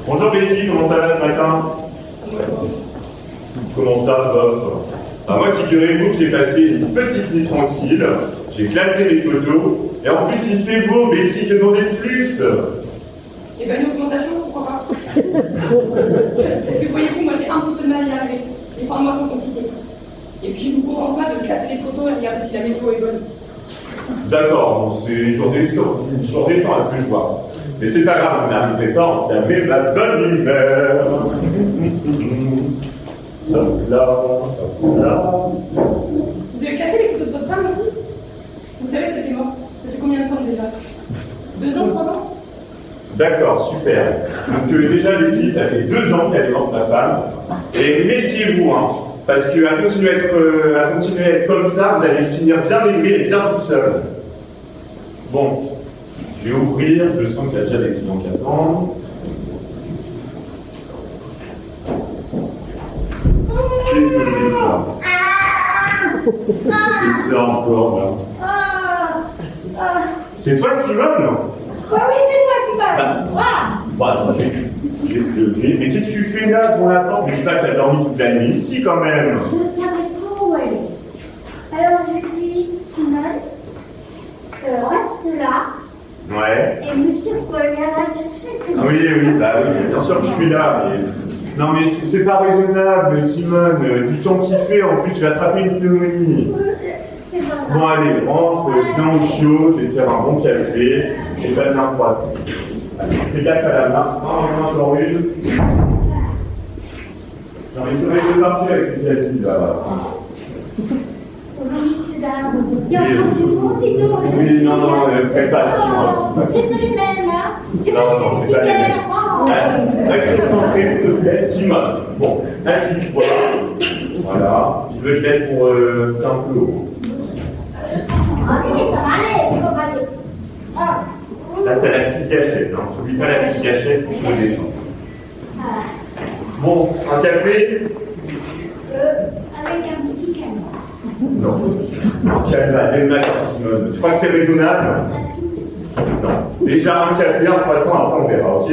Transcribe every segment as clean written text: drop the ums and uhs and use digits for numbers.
Bonjour Betty, comment ça va ce matin? Comment ça, bof? Moi, figurez-vous que j'ai passé une petite nuit tranquille, j'ai classé mes photos, et en plus il fait beau, Betty, que demander de plus? Eh ben une augmentation, pourquoi pas? Parce que voyez-vous, moi j'ai un petit peu de mal à y arriver. Les fins de mois sont compliquées. Et puis je vous commande pas de classer les photos et regarder si la météo est bonne. D'accord, bon, c'est une journée sans à ce que je vois. Mais c'est pas grave, on n'arrivait pas à entamer la bonne humeur. Hop là, hop là. Vous avez classé les photos de votre femme aussi? Vous savez, c'était mort. Ça fait combien de temps déjà? 2 ans, 3 ans? D'accord, super. Donc déjà, Betty, ça fait 2 ans qu'elle est morte, ma femme. Et méfiez-vous, hein, parce qu'à continuer à être comme ça, vous allez finir bien maigrie et bien toute seule. Bon, je vais ouvrir, je sens qu'il y a déjà des clients qui attendent. Qu'est-ce que c'est encore là? C'est toi, Simone? Oui, c'est moi, Simone. Mais qu'est-ce que tu fais là pour la porte? Mais dis pas que t'as dormi toute la nuit ici quand même. Je ne savais pas où aller. Alors j'ai dit, Simone, reste là. Ouais. Et monsieur Paul viendra chercher. Ah oui, bah oui, bien sûr que je suis là, mais... Non mais c'est pas raisonnable, Simone, du temps qu'il fait, en plus tu vas attraper une pneumonie. C'est pas grave. Bon allez, rentre, viens au chiot, je vais te faire un bon café, et pas de main froide. Fais gaffe à la main, encore une. Non mais il faudrait que je parte avec les amis là. Bonjour, messieurs, dames. Il y a encore du monde, dis donc. Oui, non, fais pas attention. C'est pas les mêmes, hein. C'est pas Non, les non, mêmes c'est pas les mêmes. stickers. Reste concentré, s'il te plaît, Simone. Bon, assis-toi. Voilà. Tu veux te mettre pour... c'est un peu haut. Ah oui, ça va aller, ça va aller. Ah. Là, t'as la petite gâchette, hein. N'oublie pas la petite gâchette si tu veux descendre. Bon, un café? Avec un petit canon. Non. Un calme, dès le matin, Simone. Tu crois que c'est raisonnable? Non. Déjà, un café, un croissant, après on verra, ok?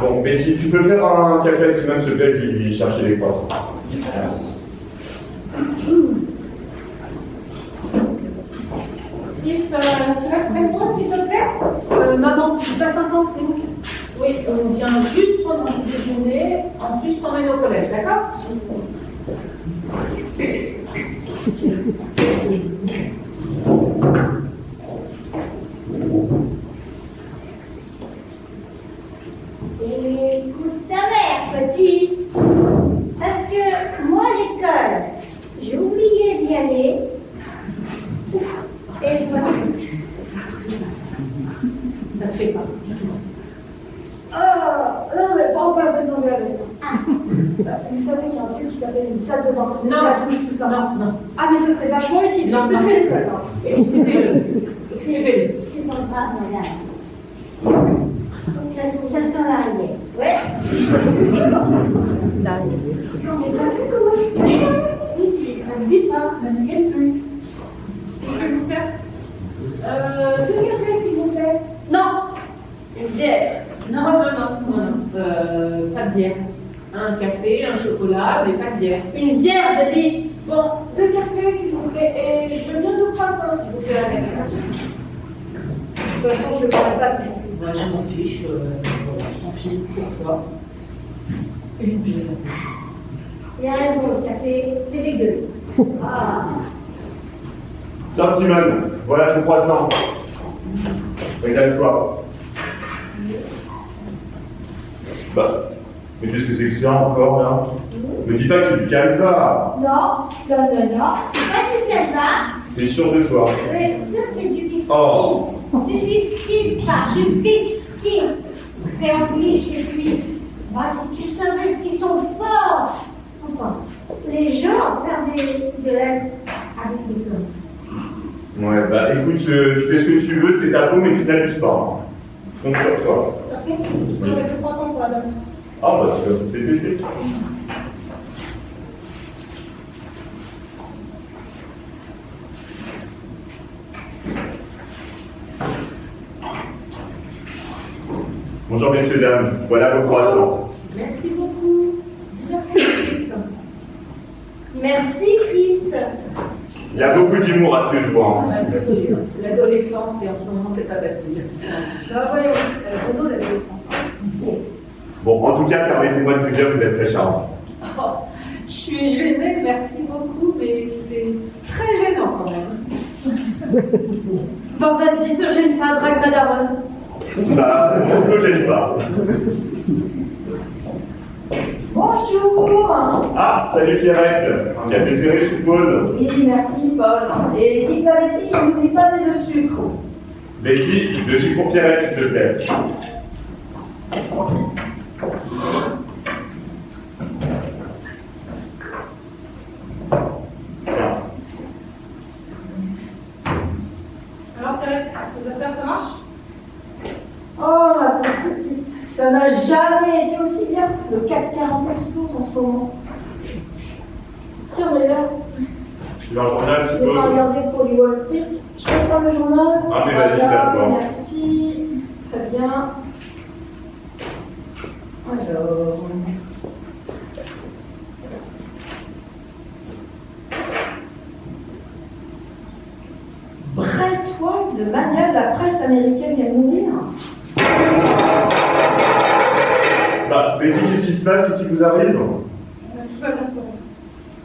Bon, mais si tu peux faire un café à Simone, s'il te plaît, je vais lui chercher les croissants. Merci. Chris, tu restes près de moi, s'il te plaît? Maman, tu passes un temps, c'est où? Oui, on vient juste prendre un petit déjeuner, ensuite je t'emmène au collège, d'accord? Écoute ta mère, petit. Parce que moi, à l'école, j'ai oublié d'y aller. Et je vois tout. Ça se fait pas. Non, mais pas en parle de l'anglais avec ça. Ah. Vous savez qu'il y a un truc qui s'appelle une salle de bain. Non, la touche, tout ça. non. Ah, mais ce serait vachement utile. Non, plus non. que l'école. hein. Excusez-le. Excusez-le. C'est pas grave, madame. Ça sent l'arrière. Ouais. Non, mais t'as vu comment je fais? Ça se dit pas, ça ne se dit plus. Qu'est-ce que je vous sers? Deux cafés, s'il vous plaît. Non. Une bière. Non. Pas de bière. Un café, un chocolat, mais pas de bière. Une bière, j'ai dit. Bon, deux cafés, s'il vous plaît. Et je veux bien deux croissants, s'il vous plaît, avec. De toute façon, je ne parle pas de Moi, je m'en fiche. Tant pis, pourquoi? Une bière. Il a raison, le café, c'est dégueu. Ah. Tiens, Simone, voilà ton croissant. Regarde-toi. Bah, mais qu'est-ce que c'est que ça encore là? Me dis pas que c'est du calva. Non, c'est pas du calva. T'es sûr de toi? Ça, c'est du whisky. Oh. Du whisky, pas du whisky. serais English et puis, bah, si tu savais ce qu'ils sont forts. Enfin, les gens à faire de l'aide avec les hommes. Ouais, bah écoute, tu fais ce que tu veux, c'est ta peau, mais tu n'abuses pas. Je compte sur toi. Ok. J'aurais fait 300 pour la dame. Ah bah c'est comme si c'était fait. Bonjour messieurs, dames, voilà vos croissants. Merci beaucoup. Merci, Chris. Merci, Chris. Il y a beaucoup d'humour à ce que je vois. Un peu dur. L'adolescence, et en ce moment, c'est pas facile. Voyons, au dos, l'adolescence. Bon, en tout cas, permettez-moi de vous dire que vous êtes très charmante. Oh, je suis gênée, merci beaucoup, mais c'est très gênant quand même. Bon, vas-y, te gêne pas, drague ma daronne. Bah, on ne se gêne pas. Bonjour. Ah, salut Pierrette. Un café serré, je suppose. Oui, merci Paul. Et dites à Betty, n'oublie pas de sucre. Betty, je suis pour Pierrette, s'il te plaît. Alors, Pierrette, les affaires, ça marche? Oh, ma pauvre petite, ça n'a jamais été aussi bien. Le CAC 40 explose en ce moment. Tiens d'ailleurs, Tu veux un journal, je je vais pas suppose. regarder pour du Wall Street. Je vais prendre le journal. Ah, mais vas-y, c'est à toi. Merci. Très bien. Alors. Brett White de Mania de la presse américaine vient de mourir. Bah, Betty, qu'est-ce qui se passe? Qu'est-ce qui vous arrive? Tout va bien pour moi.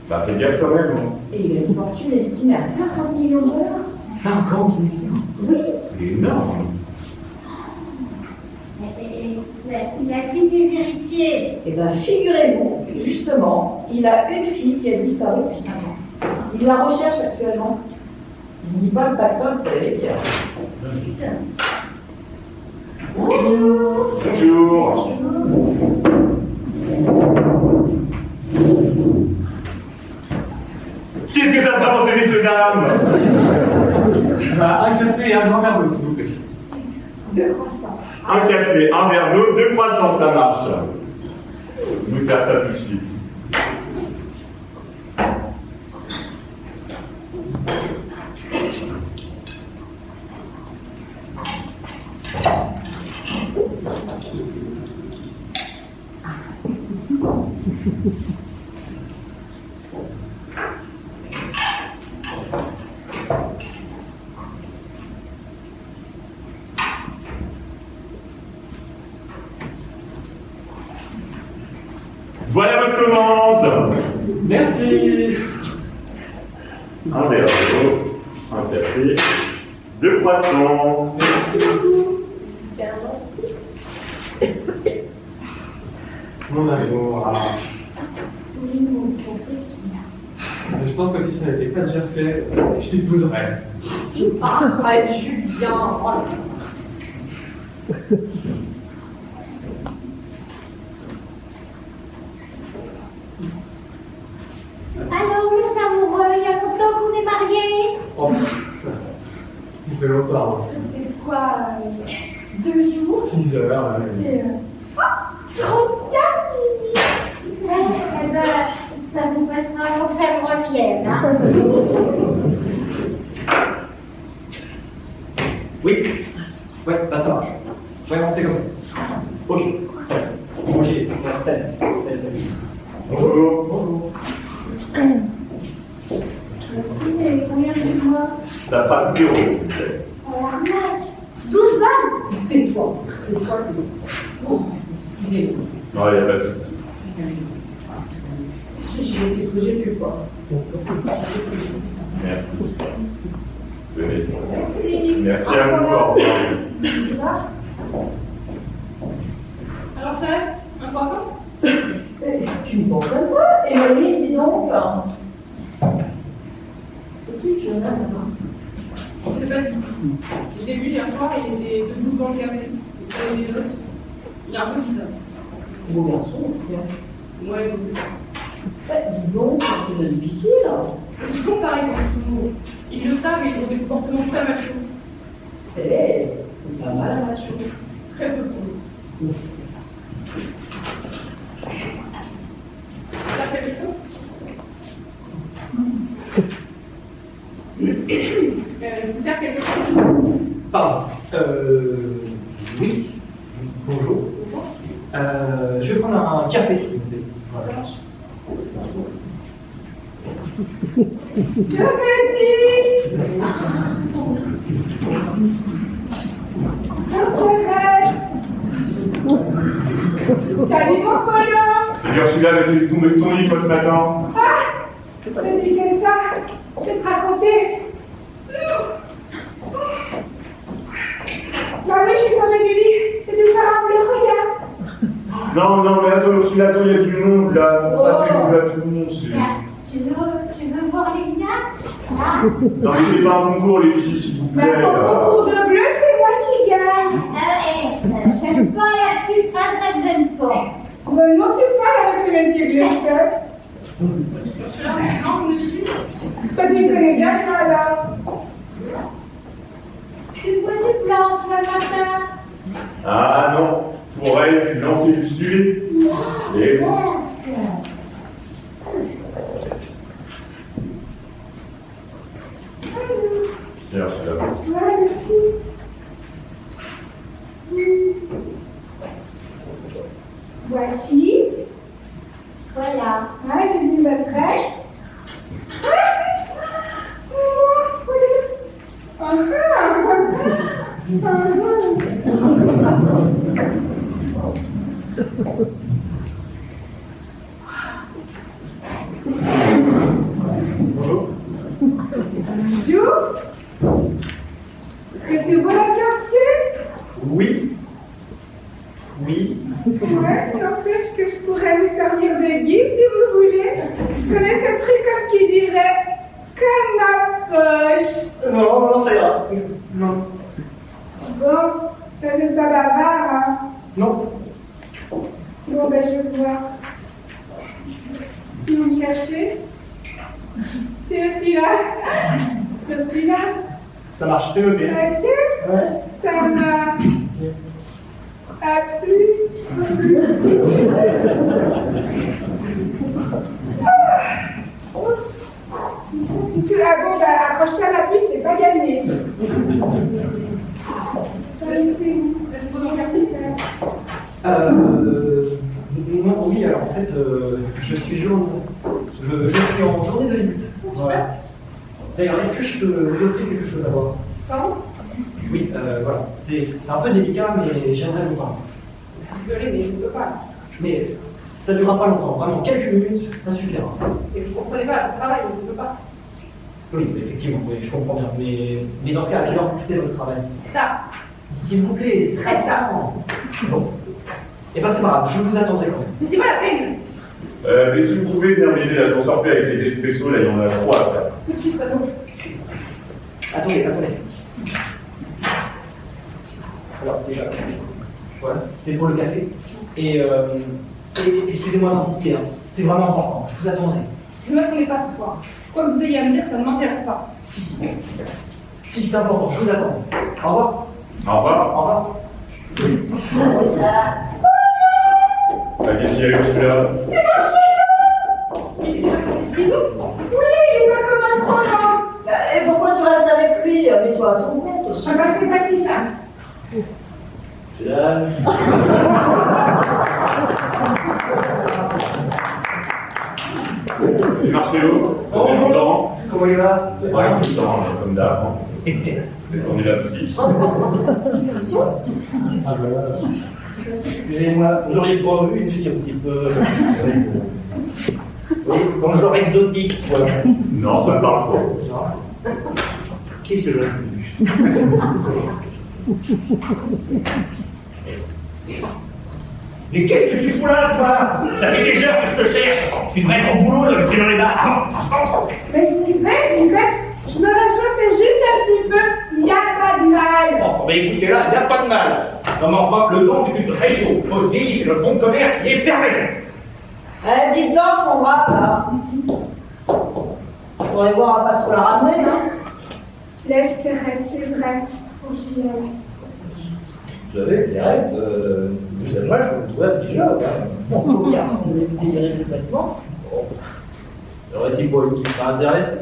Bah, fais gaffe quand même. Et il a une fortune estimée à 50 millions de dollars. 50 millions. Oui. C'est énorme. Il a-t-il des héritiers? Eh bien, figurez-vous que justement, il a une fille qui a disparu depuis 5 ans. Il la recherche actuellement. Il n'y pas le pactole pour les laitières. Bonjour. Qu'est-ce que ça se passe, ces messieurs, dames? Bah, un café et un grand verre d'eau, s'il vous plaît. Deux croissants. Un café, un verre d'eau, 2 croissants, ça marche. Je vous sers ça tout de suite. Voilà votre commande. Merci. Un verre d'eau, un café, 2 croissants. Mon amour. Je pense que si ça n'était pas déjà fait, je t'épouserais. Arrête, Julien. Oh là là. Alors, mes amoureux, il y a longtemps qu'on est mariés. Oh, il fait longtemps. Ça fait quoi 2 jours 6 heures. Trop bien, eh ben, ça vous passera avant que ça me revienne. Hein. Oui. Ouais, bah ça marche. Ouais, on fait comme ça. Ok. Bon, j'y vais. Salut. Salut. Bonjour. Bonjour. Merci, mais combien de mois Ça fera 10 euros, s'il vous plaît. L'arnaque 12 balles. C'est toi. C'est toi. Oh, excusez-moi. Non, il n'y a pas de souci. J'ai fait ce que j'ai pu, quoi. Merci. Venez. Merci. Merci à vous. Au revoir. Alors, Pierrette, un croissant? Tu me comprends pas, Emily, dis donc. C'est qui le jeune homme là-bas? Je sais pas du tout. Je l'ai vu hier soir, il était debout dans le café. Il prenait des notes. Il est un peu bizarre. Beau garçon, tiens. Ouais, bon. Dis donc, c'est difficile. C'est toujours pareil quand ils sont nouveaux. Ils le savent et ils ont des comportements très machos. Eh, c'est pas mal, macho. Très peu pour nous. Ça fait quelque chose vous sert quelque chose? Pardon. Oui. Bonjour. Je vais prendre un café, s'il vous plaît. Voilà. Salut mon polo. Salut Ursula, tu es tombé de ton lit quoi ce matin? Ah, t'as dit que ça. Je vais te raconter. Bah oui, je suis tombée du lit. J'ai dû faire un bleu, regarde. Non, mais attends Ursula, attends, il y a du monde là. Attends, il y a tout le monde. Tu veux voir les gars? Ah, Non mais c'est pas un concours les filles, s'il vous plaît. Bah, au concours de bleu, c'est moi qui gagne. j'aime pas la pub, pas ça que j'aime pas. Ben non, tu parles avec le métier que j'ai fait. Ursula, c'est non, on est vigiles. Toi, tu me connais bien, toi, là. Tu bois du blanc, toi, matin. Ah non, pour elle, tu lances juste du lait. Et tiens, c'est là. Ouais, merci. Voici. Voilà. Ouais, j'ai mis ma crèche. Bonjour. Bonjour. C'était beau la quartier? Oui. Oui. Ouais, n'empêche que je pourrais vous servir de guide si vous voulez. Je connais ce truc comme qui dirait comme ma poche. Non, ça ira. Non. Bon, ça c'est pas bavard, hein. Non. Bon, ben je vais voir. Si vous me cherchez, c'est celui-là. C'est celui-là. Ça marche, c'est noté. Ok? Ouais. Ça marche. À plus. Ah bon, bah accroche-toi à la puce, c'est pas gagné. Vous êtes beau dans le quartier? Non, oui, alors en fait, je suis en journée de visite. Voilà. D'ailleurs, est-ce que je peux vous offrir quelque chose à boire? Pardon? Oui, voilà. C'est un peu délicat, mais j'aimerais vous parler. Désolée, mais je ne peux pas. Mais ça durera pas longtemps, vraiment, quelques minutes, ça suffira. Et vous comprenez pas, je travaille, je ne peux pas. Oui, effectivement, oui, je comprends bien. Mais dans ce cas, à quelle heure vous quittez votre travail? Tard. S'il vous plaît, c'est Très tard. Bon. Eh ben c'est pas grave, je vous attendrai quand même. Mais c'est pas la peine. Mais si vous pouvez venir m'aider là, je m'en sors plus avec les espressos, là, il y en a 3 à faire. Tout de suite, attends. Attendez. Alors, déjà, voilà, c'est pour le café. Et excusez-moi d'insister, hein, c'est vraiment important, je vous attendrai. Ne m'attendez pas ce soir. Quoi que vous ayez à me dire, ça ne m'intéresse pas. Si, c'est important, je vous attends. Au revoir. Au revoir. Au revoir. Qu'est-ce qu'il y a eu celui-là? C'est mon chien! Il est déjà sorti de prison. Oui, il est pas comme un grand homme. Et pourquoi tu restes avec lui? Mets-toi à ton compte aussi. Ah bah c'est pas si simple. Les Marcelo, ça fait longtemps. Comment il va? Ouais, tout le temps, comme d'hab. J'ai tourné la boutique. Excusez-moi, vous auriez pas vu une fille un petit peu. Dans le genre exotique, voilà. Non, ça me parle pas. Qu'est-ce que je veux? Mais qu'est-ce que tu fous là, toi? Ça fait des heures que je te cherche. Tu devrais être au boulot, le pied dans les barres. Avance. Mais Yvette, je me réchauffe juste un petit peu. Il n'y a pas de mal. Bon, mais écoutez là, il n'y a pas de mal. Non mais enfin, le don est une très chaud. Aussi, c'est le fonds de commerce qui est fermé. Eh, dites donc, mon brave, là. Faudrait voir à pas trop la ramener, hein. L'espérette, c'est vrai. Faut que j'y aille. Vous savez, Pierrette, vous êtes mal pour trouver un petit job. Hein. Bon, garçon, vous voulez vous délirer complètement. Bon. Aurait-il pas une qui serait intéressée?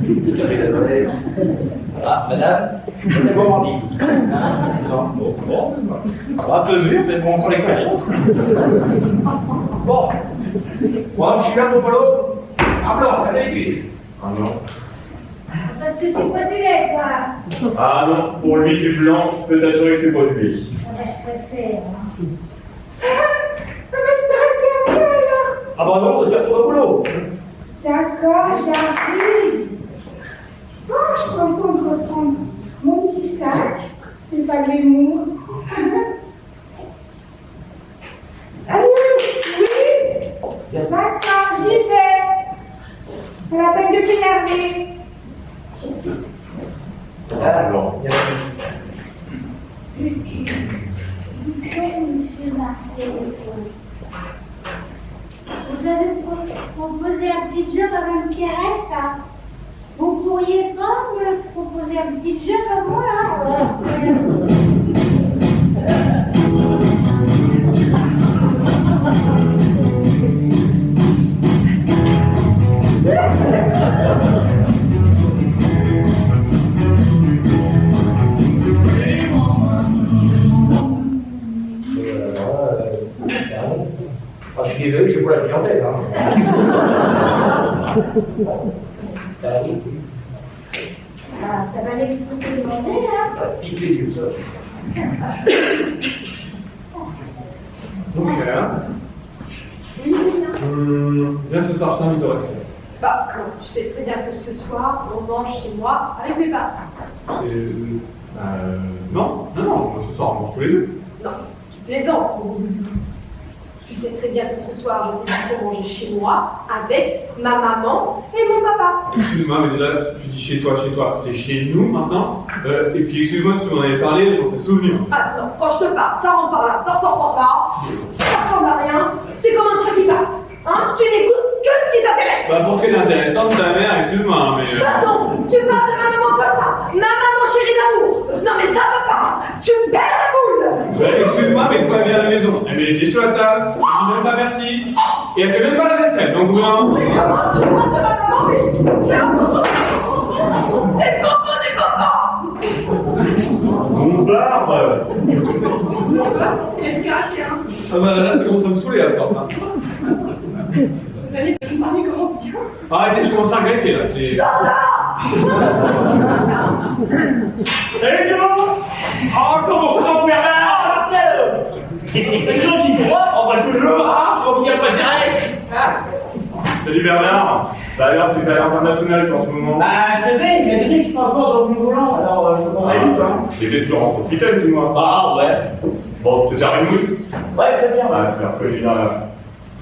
Vous avez l'adresse. Ah, madame, vous avez pas envie. Non, bon. Un peu mûr, mais bon, sans l'expérience. Bon. Moi, je suis là pour Polo. Un blanc, la vérité. Ah non. Parce que t'es pas du lait, toi. Ah non, pour lui du blanc, je peux t'assurer que c'est pas du lait. Ah, ben, je préfère. Ah, mais je peux rester un peu alors. Ah bah non, on va dire tout au boulot. D'accord, j'arrive. Oh, je suis contente de reprendre mon petit sac. C'est pas glamour. Allez, oui. D'accord, j'y vais. C'est la peine de s'énerver. Ah non. Monsieur Marcel, vous avez proposé un petit job à Mme Pierrette, hein. Vous pourriez pas me proposer un petit job à moi, hein? Je suis désolé, je suis pour la clientèle. Ah, ça va aller vous demander, hein? Ça pique les yeux, ça. Donc, Oui, non. viens ce soir, je t'invite au resto. Bah, alors, tu sais très bien que ce soir, on mange chez moi avec mes parents. Non, ce soir, on mange tous les deux. Non, tu plaisantes. Tu sais très bien que ce soir, je t'ai dit pour manger chez moi avec ma maman et mon papa. Excuse-moi, mais déjà, tu dis chez toi, c'est chez nous maintenant. Et puis, excuse-moi si on en avait parlé, je m'en fais souvenir. Ah non, quand je te parle, ça rentre par là, ça sort par là, ça ressemble à rien, c'est comme un train qui passe. Hein? Tu n'écoutes que ce qui t'intéresse. Bah, pour ce qui est intéressant de ta mère, excuse-moi, hein, mais. Pardon, tu parles de ma maman comme ça, ma maman chérie d'amour. Non mais ça va pas, tu me perds la boule. Ouais, excuse-moi, mais quoi, viens à la maison. Elle met les pieds sur la table, elle dit même pas merci. Et elle fait même pas la vaisselle, donc vraiment. Mais comment tu parles de ma maman, mais tiens, c'est coco des cocos. Mon barbe. Il est craqué, hein. Ah bah là, ça commence à me saouler à force. Hein. Vous savez que je marie commence bien. Arrêtez, je commence à regretter là. C'est. Salut tout le monde. Oh, comment ça va, Bernard? Marcel. Les gens qui croient, on va toujours, mon client préféré. Salut Bernard. Bah alors, tu es à l'international en ce moment. Bah, je te vais, mais tu dis qu'ils sont encore dans le volant, alors je te conseille pas. J'étais toujours en Tropicone, dis-moi. Ah ouais. Bon, je te sers une mousse. Ouais, très bien. Ah, c'est un peu génial là.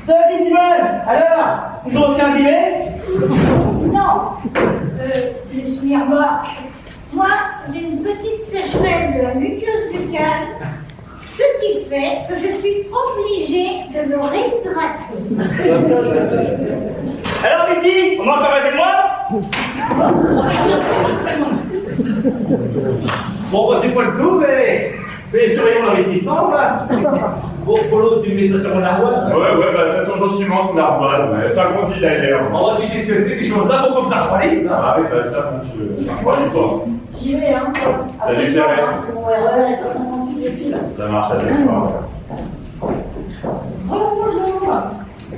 Ça va, dit Simone? Alors, toujours aussi imbibé? Non, je suis remorque. Moi, j'ai une petite sécheresse de la muqueuse buccale, ce qui fait que je suis obligée de me réhydrater. Alors, Betty, on m'a encore avec moi? Bon, bah, c'est pas le coup, mais surveillons l'investissement, là. Bon, Polo, tu mets ça sur mon ardoise. Ouais, bah t'attends gentiment son ardoise, mais ça grandit d'ailleurs. On va expliquer ce que c'est, ces choses-là, faut pas que ça refroidisse, hein. Ah oui, bah ça, monsieur. Bonsoir. J'y vais, hein. À Salut, ce soir, Pierrette. hein. Mon RER est à 58 de fil. Ça marche à ce soir. Bonjour.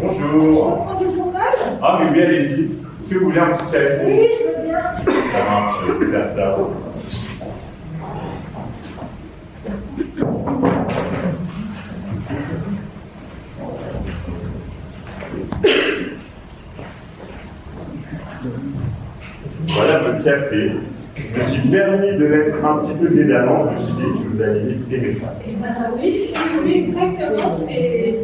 Bonjour. Prends du journal? Ah, mais oui, allez-y. Est-ce que vous voulez un petit café? Oui, je veux bien. Ça marche, je vais faire ça. Voilà votre café. Je me suis permis de mettre un petit peu d'éléments. Je me suis dit que vous alliez aimer ça. Oui, exactement, c'est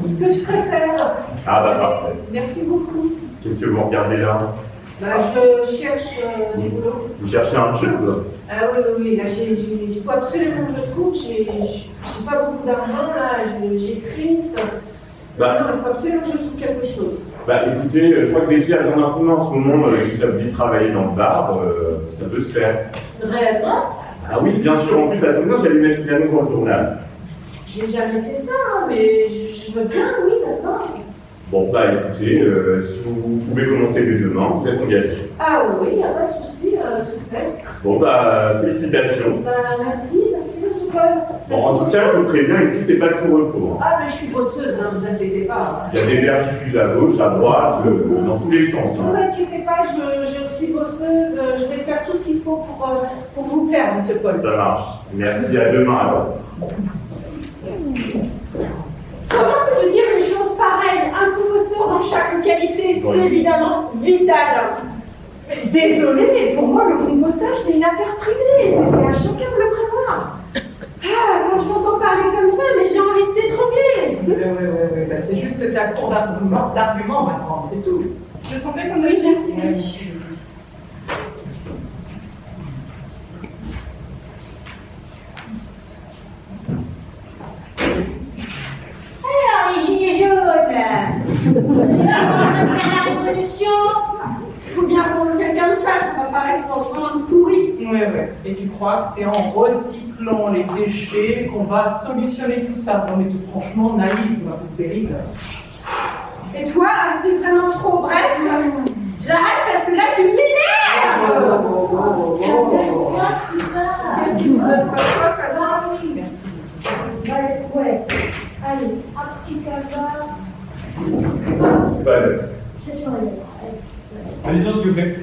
ce que je préfère. Ah bah parfait. Merci beaucoup. Qu'est-ce que vous regardez là? Je cherche du boulot. Vous cherchez un job? Ah oui, là, il faut absolument que je trouve. J'ai pas beaucoup d'argent, là, j'ai crise. Bah. Non, il faut absolument que je trouve quelque chose. Bah écoutez, je crois que les filles elles ont un peu en ce moment, si ça vous dit de travailler dans le bar, ça peut se faire. Réellement? Ah oui, bien sûr, en plus à tout le monde, j'allais mettre une annonce dans le journal. J'ai jamais fait ça, hein, mais je veux bien, oui, d'accord. Bon, bah écoutez, si vous pouvez commencer dès demain, vous êtes engagé. Ah oui, il n'y a pas de souci, c'est fait. Bon, bah félicitations. Merci, monsieur Paul. Bon, en tout cas, je vous préviens, ici, c'est pas le tout repos. Ah, mais je suis bosseuse, hein, vous inquiétez pas. Il y a des verres qui fusent à gauche, à droite, dans tous les sens. Ne vous inquiétez pas, je suis bosseuse, je vais faire tout ce qu'il faut pour vous plaire, monsieur Paul. Ça marche. Merci, à demain alors. Comment peux-tu dire une chose pareille? Un composteur dans chaque localité, c'est Oui. évidemment vital. Désolée, mais pour moi, le compostage, c'est une affaire privée. C'est à chacun de le prévoir. Ah, quand je t'entends parler comme ça, mais j'ai envie de t'étrangler. Oui, bah, c'est juste que t'as court d'arguments maintenant, c'est tout. Je sens bien comme oui, merci. Alors, les gilets jaunes, la révolution, Il faut bien que quelqu'un le fasse, on va pas rester dans ce monde pourri. Ouais. Et tu crois que c'est en recyclant les déchets qu'on va solutionner tout ça? Non mais tout franchement, naïf, ma poupée. Et toi, c'est vraiment trop bref. J'arrête parce que là, tu m'énerves. Qu'est-ce qui te donne pas quoi, ça donne? Merci. ouais. Allez, un petit cafard. C'est pas le... C'est ton lait. Allez-y, s'il vous plaît.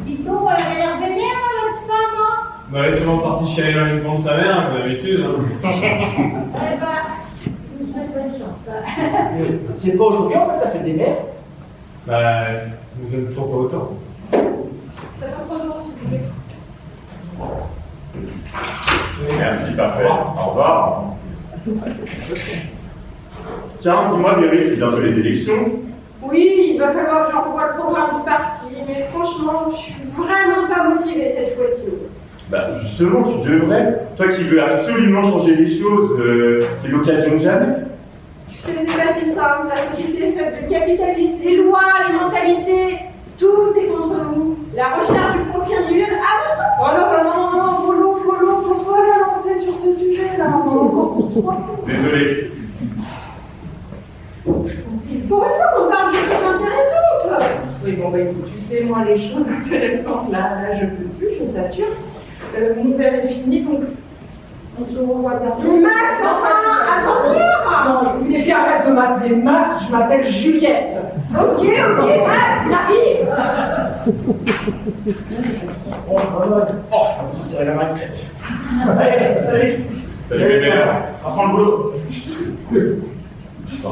Dis donc, elle a l'air vénère, votre femme, hein? Bah, elle est sûrement partie chialer dans les coins de sa mère, comme d'habitude. Eh ben, je vous souhaite bonne chance. C'est pas aujourd'hui en fait la fête des mères? Bah, nous sommes toujours pas autant. Ça fait 3 jours, s'il vous plaît. Merci, parfait. Au revoir. Tiens, dis-moi, Véry, c'est bientôt les élections. Oui, il va falloir que je revoie le programme du parti, mais franchement, je suis vraiment pas motivée cette fois-ci. Bah, justement, tu devrais. Toi qui veux absolument changer les choses, c'est l'occasion de jamais. Tu sais, c'est pas si simple, la société est faite de capitalistes, les lois, les mentalités, tout est contre nous. La recherche du profit individuel avant tout. Oh non, faut pas la lancer sur ce sujet-là. Désolé. Pour une fois qu'on parle de choses intéressantes. Oui, bon, bah écoute, tu sais, moi, les choses intéressantes, là je peux plus, je sature. Mon verre est fini, donc on se revoit bientôt. Mais Max, enfin, attends. Non, écoutez, arrête de m'appeler Max, je m'appelle Juliette. Ok, Max, j'arrive. Oh, je me tirer la main de tête. Allez, salut. Salut, bébé. On reprend le boulot. Je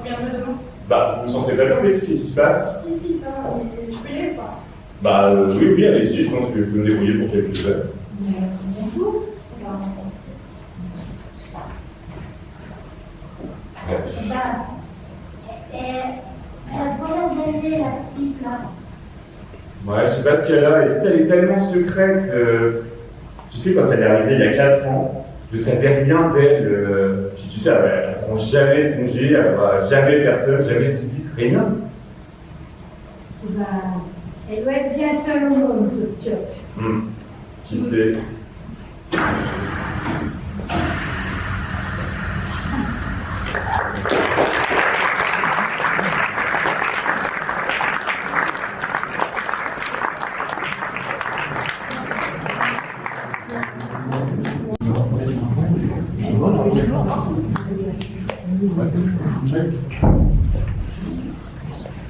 reviens demain. Bah, vous vous sentez pas bien d'expliquer ce qui se passe? Si, ça va, mais je peux y aller ou pas? Bah, oui, allez-y, je pense que je peux me débrouiller pour quelque chose. Bonjour. Bah, elle a pas l'air d'aider, la petite, là. Ouais, je sais pas ce qu'elle a, et si elle est tellement secrète, tu sais, quand elle est arrivée il y a 4 ans, je savais rien d'elle, puis tu sais, elle prend jamais de congé, elle voit jamais personne, jamais de visite, rien. Bah, elle doit être bien seule au monde, cette tiote. Qui sait?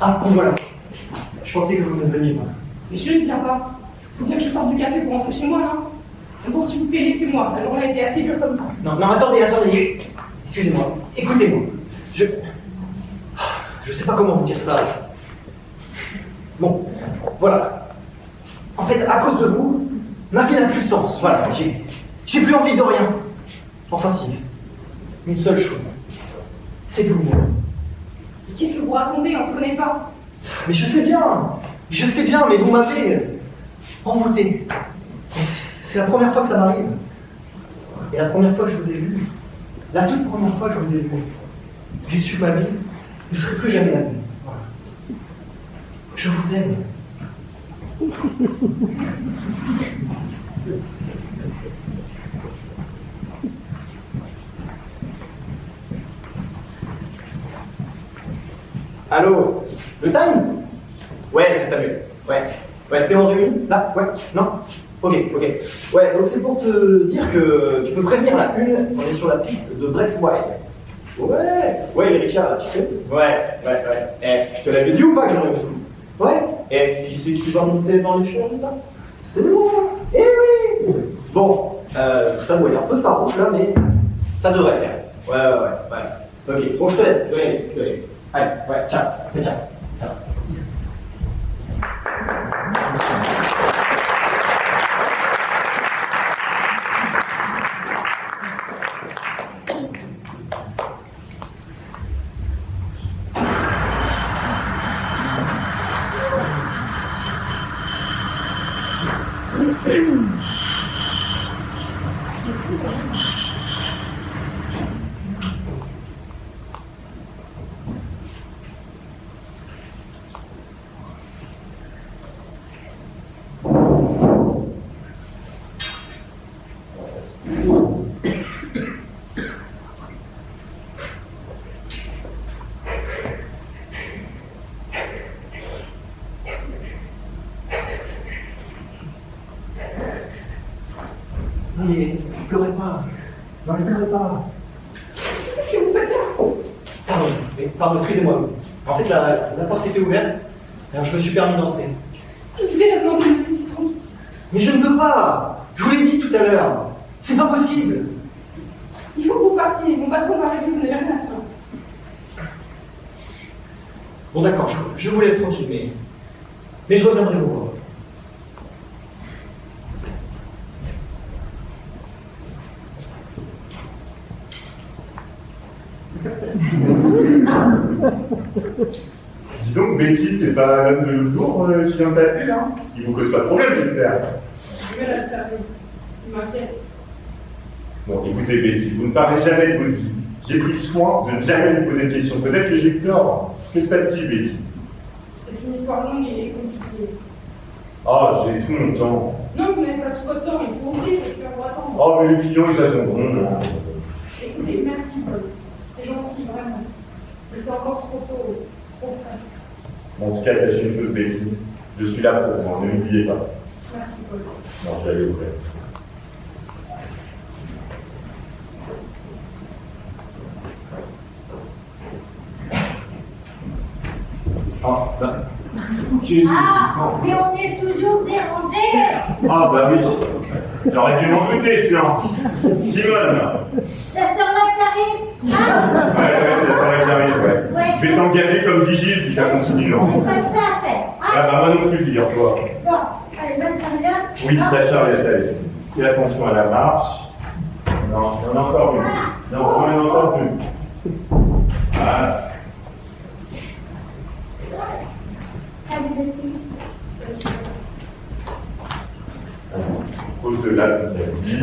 Ah, bon voilà. Je pensais que vous me veniez pas. Mais je ne viens pas. Faut bien que je sorte du café pour rentrer chez moi, là. Bon, s'il vous plaît, laissez-moi. La journée a été assez dure comme ça. Non, attendez. Excusez-moi. Écoutez-moi. Je sais pas comment vous dire ça. Bon, voilà. En fait, à cause de vous, ma vie n'a plus de sens. Voilà, j'ai plus envie de rien. Enfin si, une seule chose. C'est vous. Mais qu'est-ce que vous racontez? On se connaît pas. Mais je sais bien, mais vous m'avez envoûté. Et c'est la première fois que ça m'arrive. Et la première fois que je vous ai vu, la toute première fois que je vous ai vu, j'ai su que ma vie ne serait plus jamais la même. Voilà. Je vous aime. Allô? Le Times? Ouais, c'est Samuel. Ouais, t'es en réunion? Là? Ouais? Non? Ok. Ouais, donc c'est pour te dire que tu peux prévenir la une, on est sur la piste de Brett Wild. Ouais, les Richard, là, tu sais? Ouais. Je te l'avais dit ou pas que j'en avais fou? Ouais. Et qui c'est qui va monter dans les chaises, là? C'est moi. Eh oui. Bon, je t'avoue, il est un peu farouche, là, mais ça devrait le faire. Ouais. Ok, bon, je te laisse. Je vais aller. Allez, ouais, ciao. Mais pleurez pas. Non, ne pleurez pas. Qu'est-ce que vous faites là? Pardon, excusez-moi. En fait, la porte était ouverte, alors je me suis permis d'entrer. Je vous ai déjà demandé de me laisser tranquille. Mais je ne peux pas. Je vous l'ai dit tout à l'heure. C'est pas possible. Il faut que vous partiez. Mon patron va arriver, vous n'avez rien à faire. Bon, d'accord, je vous laisse tranquille, mais je reviendrai vous voir. Dis donc, Betty, c'est pas l'homme de l'autre jour qui vient de passer, là? Il vous cause pas de problème, j'espère. Je vais la servir. Il m'inquiète. Bon, écoutez, Betty, vous ne parlez jamais de votre vie. J'ai pris soin de ne jamais vous poser de questions. Peut-être que j'ai tort. Que se passe-t-il, Betty? C'est une histoire longue et compliquée. Oh, j'ai tout mon temps. Non, vous n'avez pas tout votre temps. Il faut ouvrir et faire vous attendre. Oh, mais les clients, ils attendront. Écoutez, merci, Paul. C'est gentil, vraiment. Mais c'est encore trop tôt. Trop frais. Bon, en tout cas, sachez une chose, Betty. Je suis là pour vous, ne m'oubliez pas. Merci, Paul. Non, j'allais ouvrir. Ah, ben. Qu'est-ce que c'est que ça? Mais on est toujours dérangés. Ah, bah oui. J'aurais dû m'en douter, tiens. Simone. Ça sort la carré. Ah, Ouais, ça serait bien, ouais. Ouais. Je vais t'engager comme vigile si ça continue, non? c'est pas ça à faire. Ah, bah moi non plus, figure-toi. Bon, allez, bonne serviette. Oui, ta charrette, allez. Fais attention à la marche. Non, il y en a encore une. Non, il y en a encore une. Voilà. Pose-le là, comme tu as dit.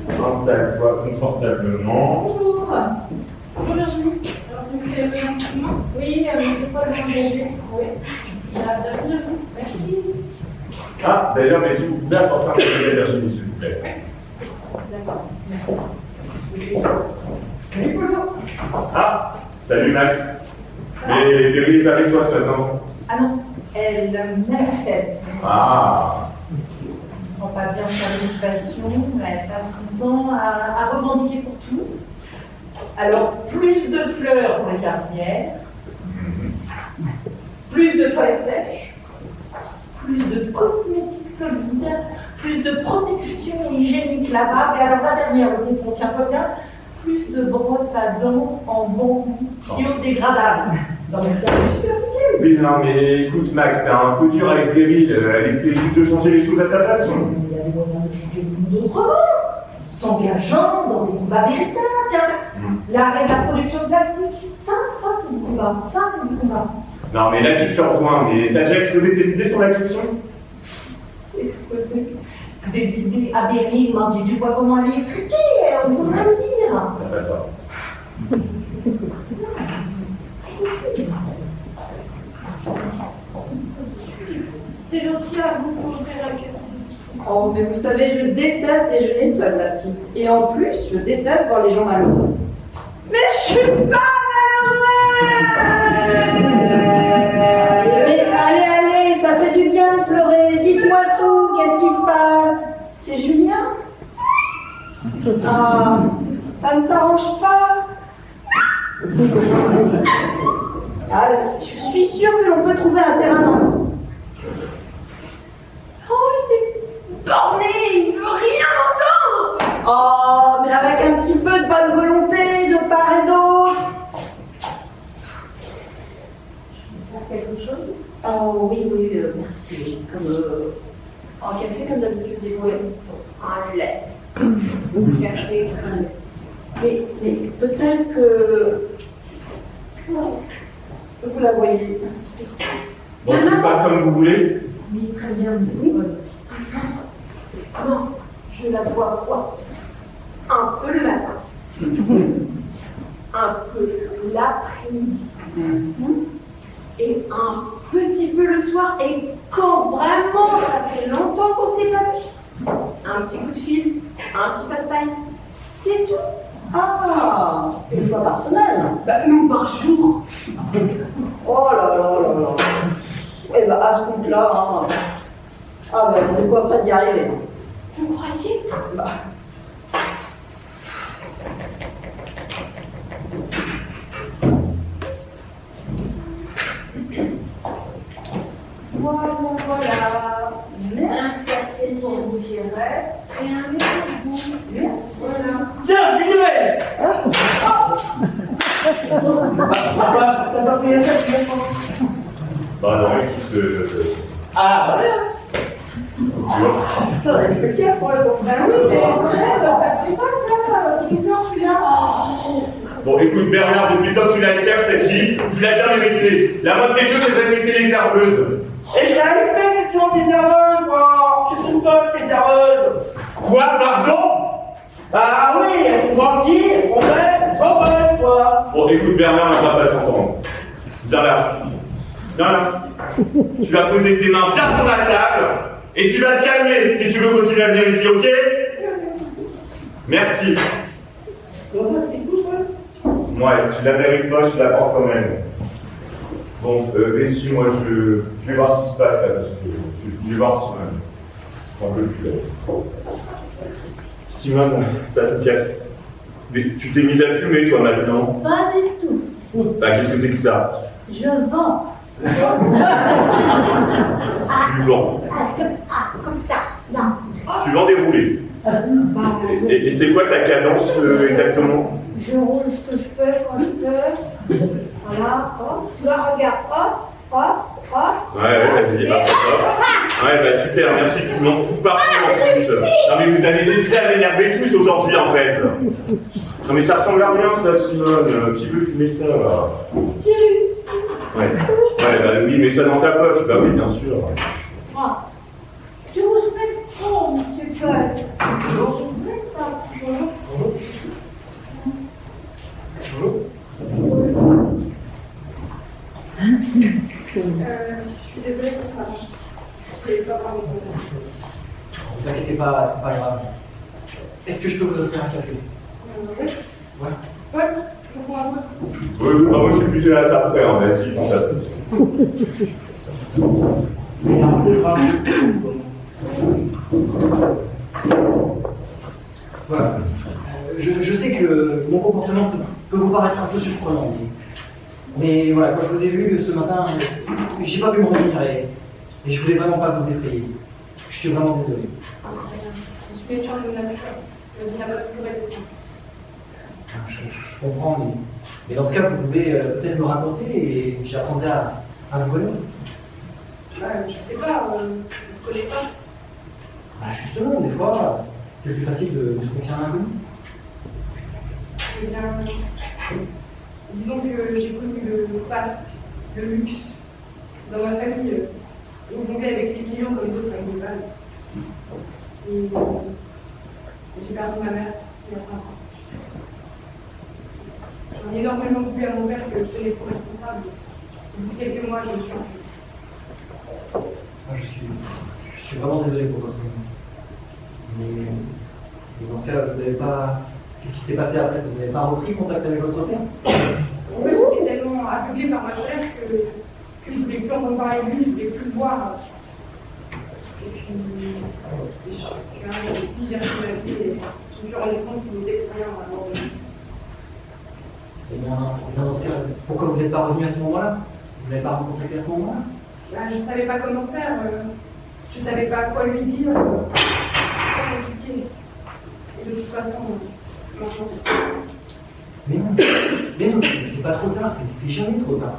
Installe-toi confortablement. Bonjour. Bonjour Virginie. Alors, c'est vous qui avez besoin de soutien? Oui, c'est pas le même bébé. Oui. Virginie, merci. Ah, d'ailleurs, mais si vous pouvez apporter un peu de Virginie, s'il vous plaît. D'accord, merci. Salut Polo. Ah, salut Max. Mais Berry n'est pas avec toi ce matin. Ah non, elle manifeste. Ah. Elle ne prend pas bien sa motivation, elle passe son temps à revendiquer pour tout. Alors, plus de fleurs pour les jardinières, plus de toilettes sèches, plus de cosmétiques solides, plus de protection hygiénique lavable, et alors la dernière, on tient pas bien, plus de brosses à dents en bambou biodégradable. Non mais c'est superficiel. Oui, non, mais écoute, Max, t'as un coup dur avec Berry. Elle essaie juste de changer les choses à sa façon. Il y a des moyens de changer le monde autrement. s'engageant dans des combats véritables. Tiens, l'arrêt de la production de plastique, ça c'est du combat, ça c'est du combat. Non, mais là-dessus, je te rejoins. Mais t'as déjà exposé tes idées sur la question? Exposer des idées aberrées, tu vois comment elle est étriquée, on pourrait le dire. D'accord. C'est gentil à vous pour ouvrir la question. Oh, mais vous savez, je déteste déjeuner seule, la petite. Et en plus, je déteste voir les gens malheureux. Mais je suis pas malheureuse. Mais allez, ça fait du bien de pleurer. Dites-moi tout, qu'est-ce qui se passe? C'est Julien? Ah, ça ne s'arrange pas. Ah, je suis sûre que l'on peut trouver un terrain d'entente. Oh, il est borné, il veut rien entendre. Oh, mais avec un petit peu de bonne volonté de part et d'autre. Je peux faire quelque chose? Oh oui, merci. Comme un café comme d'habitude, dévoué. Un lait. Café, un lait. Mais peut-être que vous la voyez un petit peu. Bon, tout se passe comme vous voulez? Oui, très bien. Oui. Non, je la vois quoi? Un peu le matin, un peu l'après-midi, et un petit peu le soir. Et quand vraiment ça fait longtemps qu'on s'est pas vu, un petit coup de fil, un petit FaceTime, c'est tout. Ah, une fois par semaine? Bah non, par jour. Oh là là là là. Eh ben à ce compte-là, hein. Ah ben on est pas près d'y arriver. Vous croyez? Bah. Voilà. Merci pour vous gérer. Et un autre pour vous. Merci. Voilà. Tiens, une nouvelle. Papa, t'as pas pris la tête, Bah non, écoute, Ah, voilà. tu vois. Putain, elle fait gaffe pour le confrère. Oui, mais quand même, ça se fait pas ça. Qui sort celui-là? Bon, écoute, Bernard, depuis le temps que tu la cherches, cette gifle, tu l'as bien méritée. La mode des choses, c'est de respecter les serveuses. Et ça respecte sont tes serveuses, quoi. Tu trouves pas tes serveuses? Quoi, pardon? Ah oui, elles sont gentilles, elles sont belles, elles sont bonnes, quoi. Bon, écoute, Bernard, on va pas s'entendre. Viens là. Viens là. Tu vas poser tes mains bien sur la table et tu vas te calmer si tu veux continuer à venir ici, ok? Merci. Ouais, tu la mérites pas, je la porte quand même. Bon, Bessie, moi je vais voir ce qui se passe là, parce que je vais voir Simone. J'en peux plus là. Simone, t'as tout café. Mais tu t'es mise à fumer toi maintenant? Pas du tout. Bah qu'est-ce que c'est que ça? Je vends. Tu vends. Comme ça. Non. Tu vends des roulés. Et c'est quoi ta cadence exactement? Je roule ce que je peux quand je peux. Voilà, hop. Tu vois, regarde, hop, hop, hop. Ouais, vas-y, hop, hop. Ouais, bah super, merci, tu m'en fous partout en plus. Non mais vous avez décidé à m'énerver tous aujourd'hui en fait. Non mais ça ressemble à rien ça, Simone. Qui veut fumer ça là? J'ai réussi. Ouais. Ouais, bah oui, mets ça dans ta poche, bah oui, bien sûr. Ah. Je vous souhaite trop, monsieur Paul. Bonjour. Bonjour. Bonjour. Je suis désolée pour ça. Je sais pas vraiment comment. Vous inquiétez pas, c'est pas grave. Est-ce que je peux vous offrir un café? Oui. Ouais. Ouais, je comprends un peu. Oui, bah moi je suis plus là à ça après, hein, vas-y, prends ta place. Voilà. Je sais que mon comportement peut vous paraître un peu surprenant. Mais voilà, quand je vous ai vu ce matin, j'ai pas pu me retenir et je voulais vraiment pas vous effrayer. Je suis vraiment désolé. Je suis une charge de nature. Je n'ai pas toujours été ça. Je comprends, mais dans ce cas, vous pouvez peut-être me raconter et j'apprendrai à vous connaître. Je sais pas, on ne se connaît pas. Bah justement, des fois, C'est plus facile de se confier à un inconnu? Eh bien, disons que j'ai connu le faste, le luxe, dans ma famille, on jonglait avec les millions comme d'autres avec des balles. Et j'ai perdu ma mère il y a 5 ans. J'en ai énormément voulu à mon père que je tenais pour responsable. Au bout de quelques mois, je me suis enfuie. Je suis vraiment désolé pour votre moment. Mais dans ce cas, vous n'avez pas. Qu'est-ce qui s'est passé après? Vous n'avez pas repris contact avec votre père? En fait, j'étais tellement aveuglée par ma colère que je ne voulais plus entendre parler de lui, je ne voulais plus le voir. Et puis, je suis arrivée ici, j'ai repris la vie et je me suis rendu compte qu'il n'était plus rien avant. Eh bien, dans ce cas, pourquoi vous n'êtes pas revenu à ce moment-là? Vous n'avez pas recontacté à ce moment-là? Je ne savais pas comment faire, je ne savais pas quoi lui dire. C'était compliqué. Et de toute façon, maintenant Mais non, c'est pas trop tard, c'est jamais trop tard.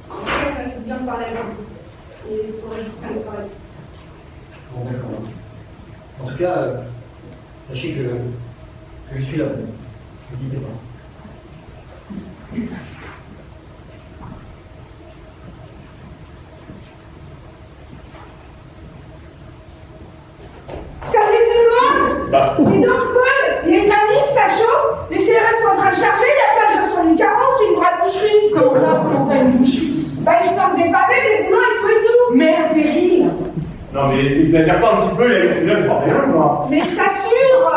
en tout cas, ça me fait bien de parler avec vous. Et il faudrait que je prenne le travail. Bon, d'accord. En tout cas, sachez que je suis là. N'hésitez pas. Salut tout le monde! Dis donc, Paul, il y a une manif, ça chauffe, les CRS sont en train de charger, il y a pas de 70 c'est une vraie boucherie. Comment ça, une boucherie? Bah, ils se lancent des pavés, des boulons et tout. Merde, péril. Non mais t'exagères pas un petit peu, là, celui-là, je vois rien, moi. Mais je t'assure,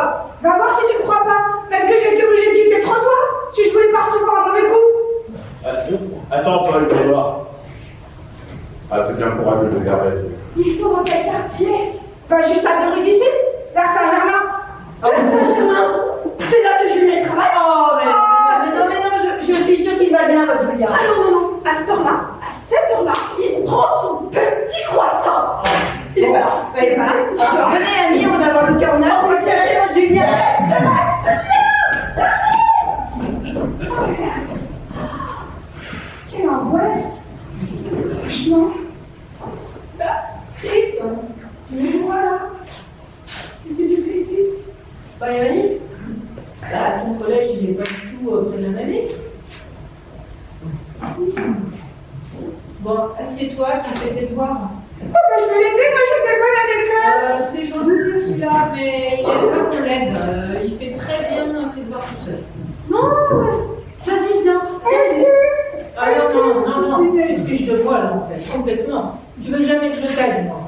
va voir si tu me crois pas. Même que j'ai été obligée de quitter le trottoir, si je voulais pas recevoir un mauvais coup. Attends, Paul, tu vas voir. Ah, t'es bien courageux de faire, vas-y. Ils sont dans quel quartier? Bah, juste à 2 rues d'ici, vers Saint-Germain. Vers Saint-Germain? C'est là que Julien travaille. Mais non, je suis sûre qu'il va bien, votre Julia. Ah non, à cette heure-là, il prend son petit croissant. Il est pas là. Venez, amis, on va voir le cœur, on va chercher notre Julia. Quelle angoisse. Franchement. Chris, tu es moi là. Qu'est-ce que tu fais ici? Bah, il y a manif. Là, ton collège, il est pas du tout près de la manif. Bon, assieds-toi, puis fais tes devoirs. Oh, bah, je vais l'aider, moi je sais pas d'aller C'est gentil, celui-là, mais il aime pas qu'on l'aide. Il fait très bien ses devoirs tout seul. Non, vas-y, viens. Ah non, tu te fiches de moi, là, en fait, complètement. Tu veux jamais que je t'aide, moi.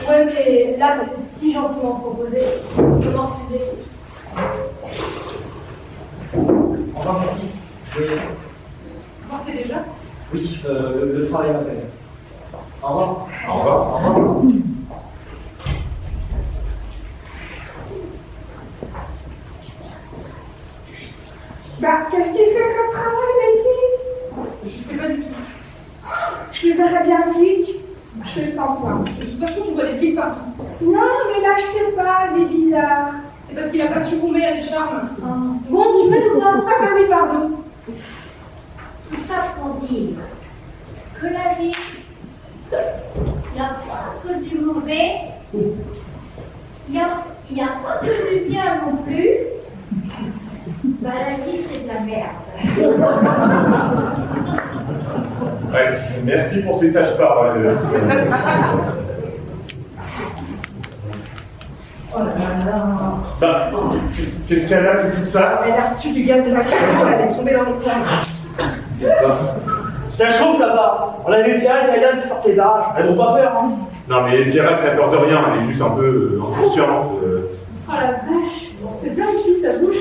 Ouais, mais là, c'est si gentiment proposé. Comment refuser? Au revoir, merci. Oui, Partez déjà? oui, le travail m'appelle. Au revoir. Au revoir. Au revoir. Bah, qu'est-ce qu'il fait comme travail, Betty? Je sais pas du tout. Je les verrais bien flics. Je les sens pas. De toute façon, tu vois des flics partout. Non, mais là, je sais pas, il est bizarre. C'est parce qu'il a pas succombé à des charmes. Bon, tu peux nous voir. Ah bah oui, pardon. Tout ça pour dire que la vie, il n'y a pas que du mauvais, il n'y a pas que du bien non plus. Bah, la vie, c'est de la merde. Ouais, merci pour ces sages paroles. Oh là là. Bah, qu'est-ce qu'elle a, qu'est-ce qui se passe? Elle a reçu du gaz évacuateur, elle est tombée dans le coin. Ça chauffe là-bas. On a vu Pierre Italienne qui sort ses barrages. Elles n'ont pas peur, hein. Non mais Gérald n'a peur de rien, elle est juste un peu inconsciente. Oh la vache. C'est bien ici, ça se bouge.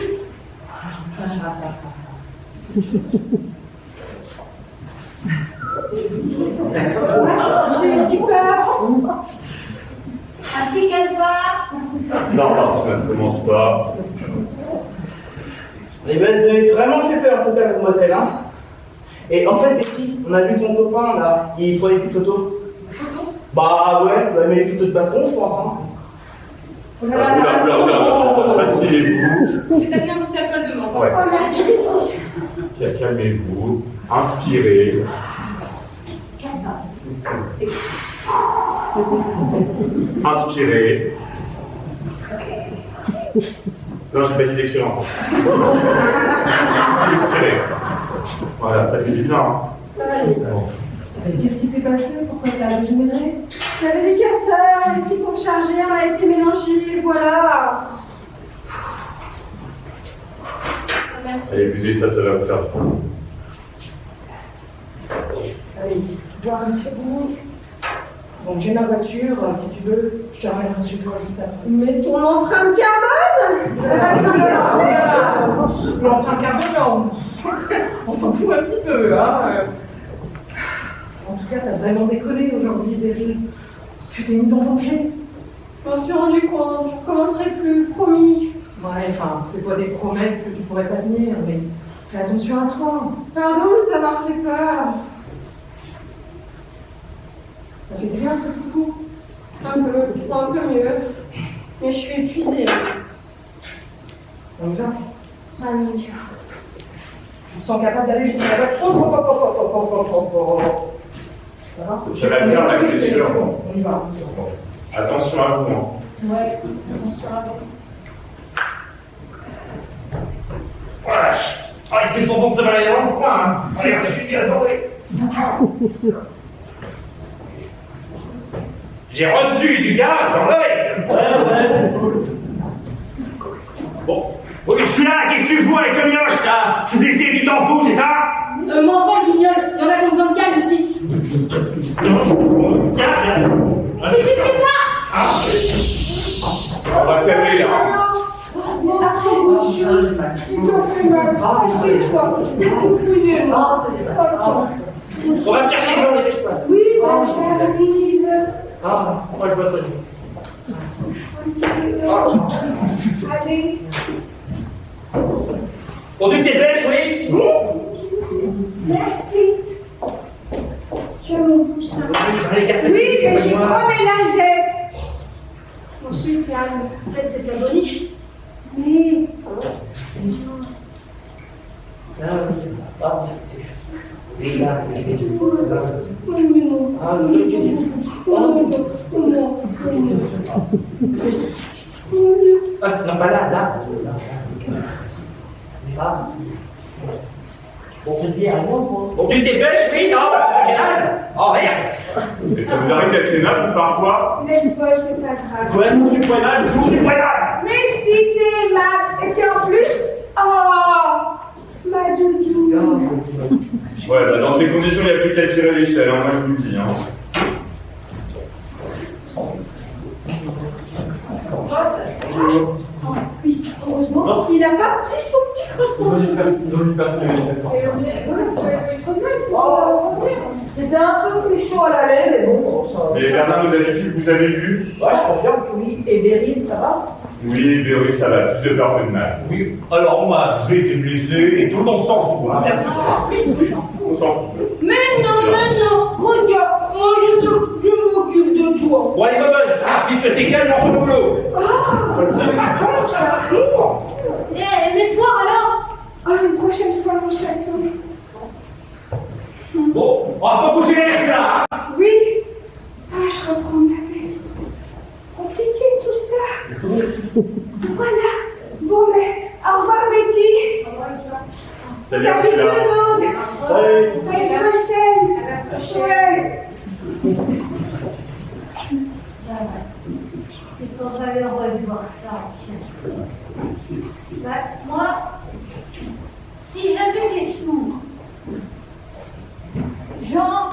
J'ai aussi peur. À qui qu'elle va? Non, ça ne commence pas. Eh ben, vous avez vraiment fait peur, en tout cas, mademoiselle, hein. Et en fait, Betty, on a vu ton copain, là, il prenait des photos. Bah ouais, il a mis les photos de baston, je pense, hein. Oula, asseyez-vous. Je vais t'amener un petit alcool de menthe. Ouais. Oh, merci, Betty. Calmez-vous, inspirez. Inspirez. Non, j'ai pas dit d'expérience. Expéré. Voilà, ça fait du bien. Hein. Ça va aller. Bon. Qu'est-ce qui s'est passé? Pourquoi ça a dégénéré? Il y avait des casseurs, les flics ont chargé, on a été mélangés, voilà. Merci. Allez, buvez ça, ça va vous faire du bien. Allez, boire un petit coup. Bon, j'ai ma voiture, si tu veux, je te ramènerai chez toi juste après. Mais ton empreinte carbone? L'empreinte carbone, non. On s'en fout un petit peu, hein. En tout cas, t'as vraiment déconné aujourd'hui, Beryl. Tu t'es mise en danger. Je m'en suis rendu compte, je recommencerai plus, promis. Ouais, enfin, fais pas des promesses que tu pourrais pas tenir, mais fais attention à toi. Pardon de t'avoir fait peur. Ça fait bien ce petit coup. Un peu, je me sens un peu mieux. Mais je suis épuisée. On y va. Allez. Je me sens capable d'aller jusqu'à la voiture. Ça va? Ça va bien, là, c'est sûr. On y va. Bon. Attention à vous. Hein. Ouais, attention à vous. Wesh. Ah, il fait trop bon de se balader dans le coin, hein. Allez, c'est du gaz doré. J'ai reçu du gaz dans l'œil. Ouais. Bon. Oui, je suis là, qu'est-ce que tu fous avec le mioche, là? Je suis blessé, tu t'en fous, c'est ça? Mon enfant, le guignol, il y en a qui ont besoin de calme ici. Non, calme. C'est qu'est-ce que t'as? On va se calmer, là. Il t'a fait mal. Assieds-toi. On va me chercher dans les étoiles. Oui, j'arrive. Ah, moi je vois pas. Un petit peu. Allez. Bon, tu te dépêches, oui? Oui. Merci. Tu as mon poussin. Oui, mais j'ai trop mes lingettes. Ensuite, calme. En fait, c'est sa boniche. Oui. Non, pas là, là. Bon, c'est bien, bon, tu te dépêches, oui, non, j'ai mal. Oh, merde. Et ça vous arrive d'être aimable parfois? Laisse-toi, c'est pas grave. Ouais, touche du poignard, touche du poignard. Mais si t'es aimable, et puis en plus, oh, ma doudou. Ouais, bah dans ces conditions, il n'y a plus qu'à tirer l'échelle, hein, moi je vous le dis. Hein. Bonjour. Oui, heureusement, il n'a pas pris son petit croissant. Ils ont dispersé les manifestants. C'était un peu plus chaud à la lèvre, mais bon, ça. Et Bernard nous a dit qui vous avez vu? Ouais, je confirme que oui. Et Beryl, ça va? Oui, Béry, ça va, plus de peur que de mal. Oui, alors moi, j'ai été blessé et tout le monde s'en fout, hein, merci. On s'en fout. Mais non, regarde, moi je m'occupe de toi. Bon, allez, maman, puisque c'est calme, on rentre au boulot. D'accord, ça arrive. Eh, mets-toi alors. Une prochaine fois, mon chaton. Bon, on va pas bouger les lèvres, là, hein. Oui. Je reprends ma veste. Compliqué tout ça. Voilà. Bon, mais au revoir, Betty. Salut, Salut tout Angela. le monde. Salut. À la prochaine. Ouais. C'est pas malheureux de voir ça, tiens. Bah, moi, si j'avais des sous, genre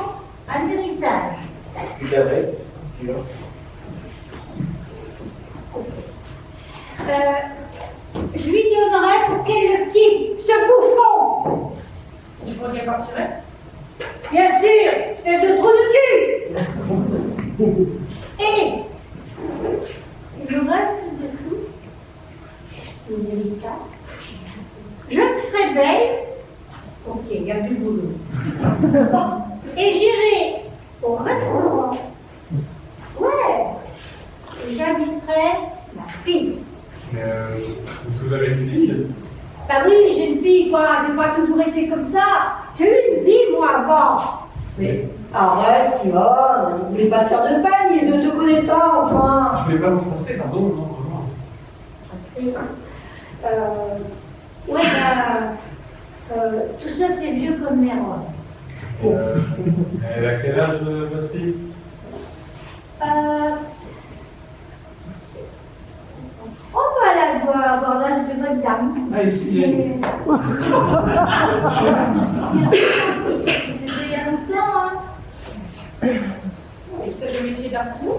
un héritage, Tu l'avais, tu l'as. je lui donnerais pour qu'elle le quitte, ce bouffon. Tu crois qu'elle partirait? Bien sûr, espèce de trou de cul. Et il nous reste des sous, une héritage. Je me ferai belle. Ok, il y a du boulot. Et j'irai au restaurant. Ouais. Et j'inviterai ma fille. Vous avez une fille? Bah oui, j'ai une fille, quoi. J'ai pas toujours été comme ça. J'ai eu une vie, moi, avant. Mais arrête, Simone, ne voulez pas te faire de peine, il ne te connaît pas, enfin. Je voulais pas vous froncer, pardon, non, vraiment. Oui. Ouais, tout ça c'est vieux comme l'erreur. Elle a quel âge, votre fille? Oh, bah, elle doit avoir l'âge de votre dame. Ah, ici, il y a une. C'était il y a longtemps, hein. Je vais essayer d'un coup.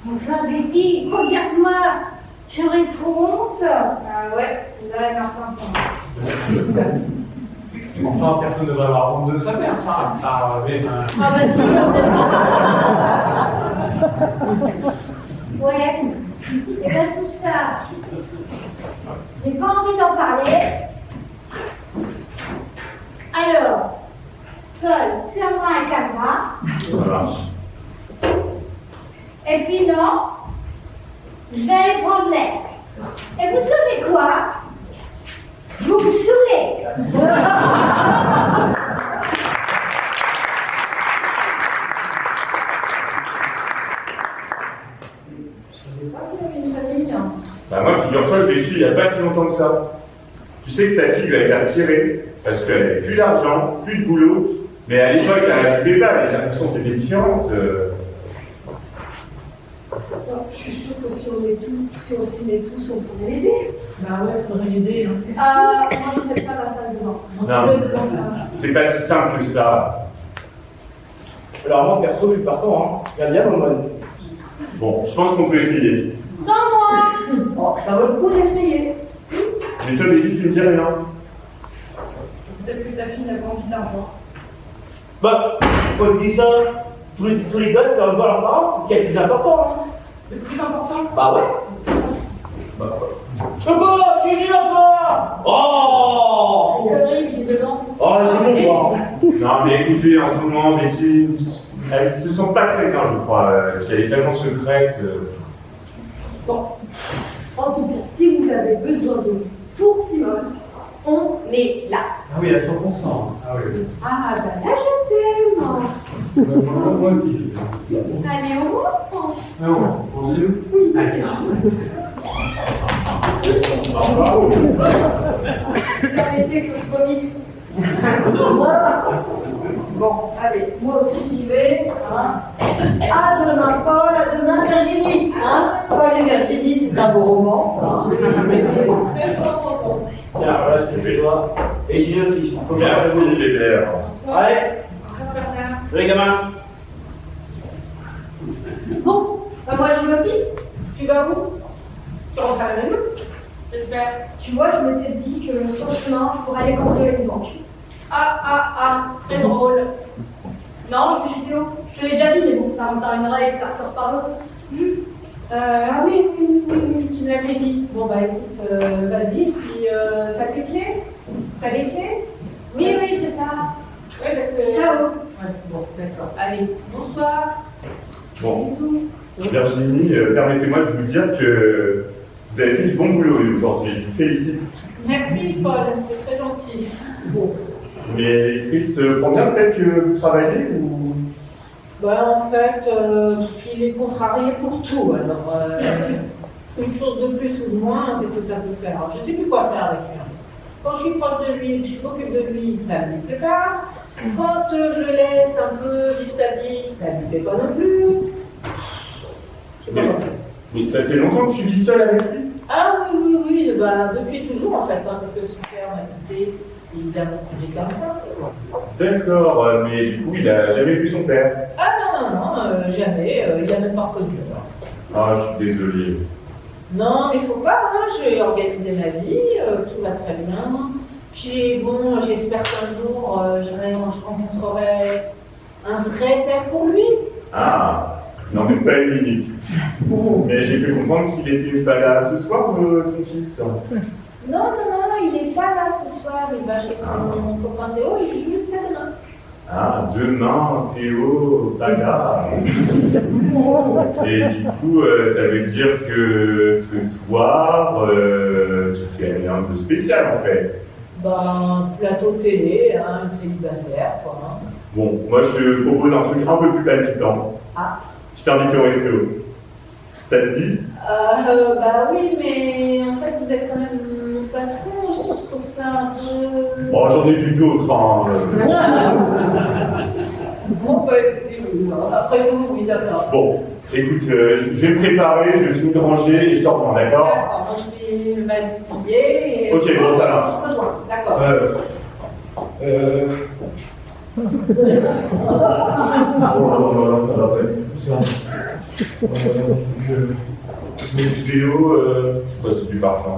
Enfin, Betty, regarde-moi. J'aurais trop honte. Ouais, là, elle m'a enfin. Enfin, personne ne devrait avoir honte de sa mère. Ah bah si. Ouais. Et bien tout ça, j'ai pas envie d'en parler. Alors, Paul, serre-moi un calma. Ça marche. Et puis non, je vais aller prendre l'air. Et vous savez quoi? Vous me saoulez. Bah moi, figure-toi que je l'ai su il n'y a pas si longtemps que ça. Tu sais que sa fille lui a été retirée parce qu'elle n'avait plus d'argent, plus de boulot, mais à l'époque, elle vivait pas, les circonstances étaient différentes. Je suis sûre que si on s'y met tous, on pourrait l'aider. Bah ouais, faudrait l'aider. Moi, je ne sais pas la salle devant. Non, c'est pas si simple que ça. Alors moi, perso, je suis partant, hein. Regarde bien, mon mode. Bon, je pense qu'on peut essayer. Sans moi. Oh, ça vaut le coup d'essayer. Mais toi, Betty, tu ne dis rien. Peut-être que sa fille n'a pas envie d'argent. Bah, quand je dis ça, tous les gosses peuvent voir leurs parents, c'est ce qui est le plus important, hein. Le plus important? Bah ouais. Papa, tu dis papa. Oh. Connerie, visiblement. Oh, c'est bon, moi. Non, mais écoutez, en ce moment, Betty, elles se sont pas très bien, je crois. Elle est tellement secrète. Bon, en tout cas, si vous avez besoin de nous pour Simone, on est là. Ah oui, à 100%. Ah oui. Ah bah là, je t'aime. Moi aussi. Allez, on rentre. Ah bon, on joue? Oui. Allez. Bravo. Non, mais c'est que je vomisse. Bon, allez, moi aussi j'y vais. Hein. À demain, Paul, à demain, Virginie. Hein. Paul et Virginie, c'est un beau roman, ça. Très fort. Tiens, voilà ce que je fais toi. Et j'y vais aussi. Faut que Merci, les pères. Allez, salut les gamins. Bon, bah moi je vais aussi. Tu vas où? Tu rentres à la maison? J'espère. Tu vois, je m'étais dit que sur le chemin, je pourrais aller cambrioler une banque. Très drôle. Non, je suis chez Théo. Je te l'ai déjà dit, mais bon, ça rentre par une oreille, ça ressort par l'autre. Ah oui, tu me l'avais dit. Bon bah écoute, vas-y, puis t'as tes clés? T'as les clés? Oui, c'est ça. Oui, parce que... Ciao. Ouais, bon, d'accord. Allez, bonsoir. Bon, Virginie, permettez-moi de vous dire que vous avez fait du bon boulot aujourd'hui. Je vous félicite. Merci Paul, c'est très gentil. Bon. Mais Chris prend bien le fait que vous travaillez ou... Bah en fait, il est contrarié pour tout. Alors, une chose de plus ou de moins, qu'est-ce que ça peut faire? Je ne sais plus quoi faire avec lui. Quand je suis proche de lui et que je m'occupe de lui, ça ne lui plaît pas. Quand je le laisse un peu vivre sa vie, ça ne lui plaît pas non plus. Je sais pas quoi faire. Mais ça fait longtemps que tu vis seul avec lui? Ah oui, bah, depuis toujours en fait, hein, parce que son père m'a quitté, évidemment, j'ai 45. D'accord, mais du coup, il a jamais vu son père. Ah non, jamais, il a même pas reconnu. Ah, je suis désolé. Non, mais faut pas, hein, j'ai organisé ma vie, tout va très bien. Puis bon, j'espère qu'un jour, je rencontrerai un vrai père pour lui. Ah, n'en doute pas une minute. Mais j'ai pu comprendre qu'il était pas là ce soir, ton fils. Non, il n'est pas là ce soir, il va chez son copain Théo, il joue jusqu'à demain. Ah, demain, Théo, bagarre. Et du coup, ça veut dire que ce soir, tu fais rien de spécial en fait. Ben, plateau de télé, hein, célibataire, quoi. Hein. Bon, moi je te propose un truc un peu plus palpitant. Ah. Je t'invite au resto. Ça te dit? Bah oui, mais en fait, vous êtes quand même mon patron, je trouve ça un peu... Bon, j'en ai vu d'autres, hein. Bon, bah écoutez, après tout, oui, d'accord. Bon, écoute, je vais me préparer, je vais finir de ranger et je te rejoins, d'accord? D'accord, moi je vais m'habiller et... Ok, bon, ça marche. Je te rejoins, d'accord. Oh là là, ça va pas être ça. Je mets du déo, bah, c'est du parfum.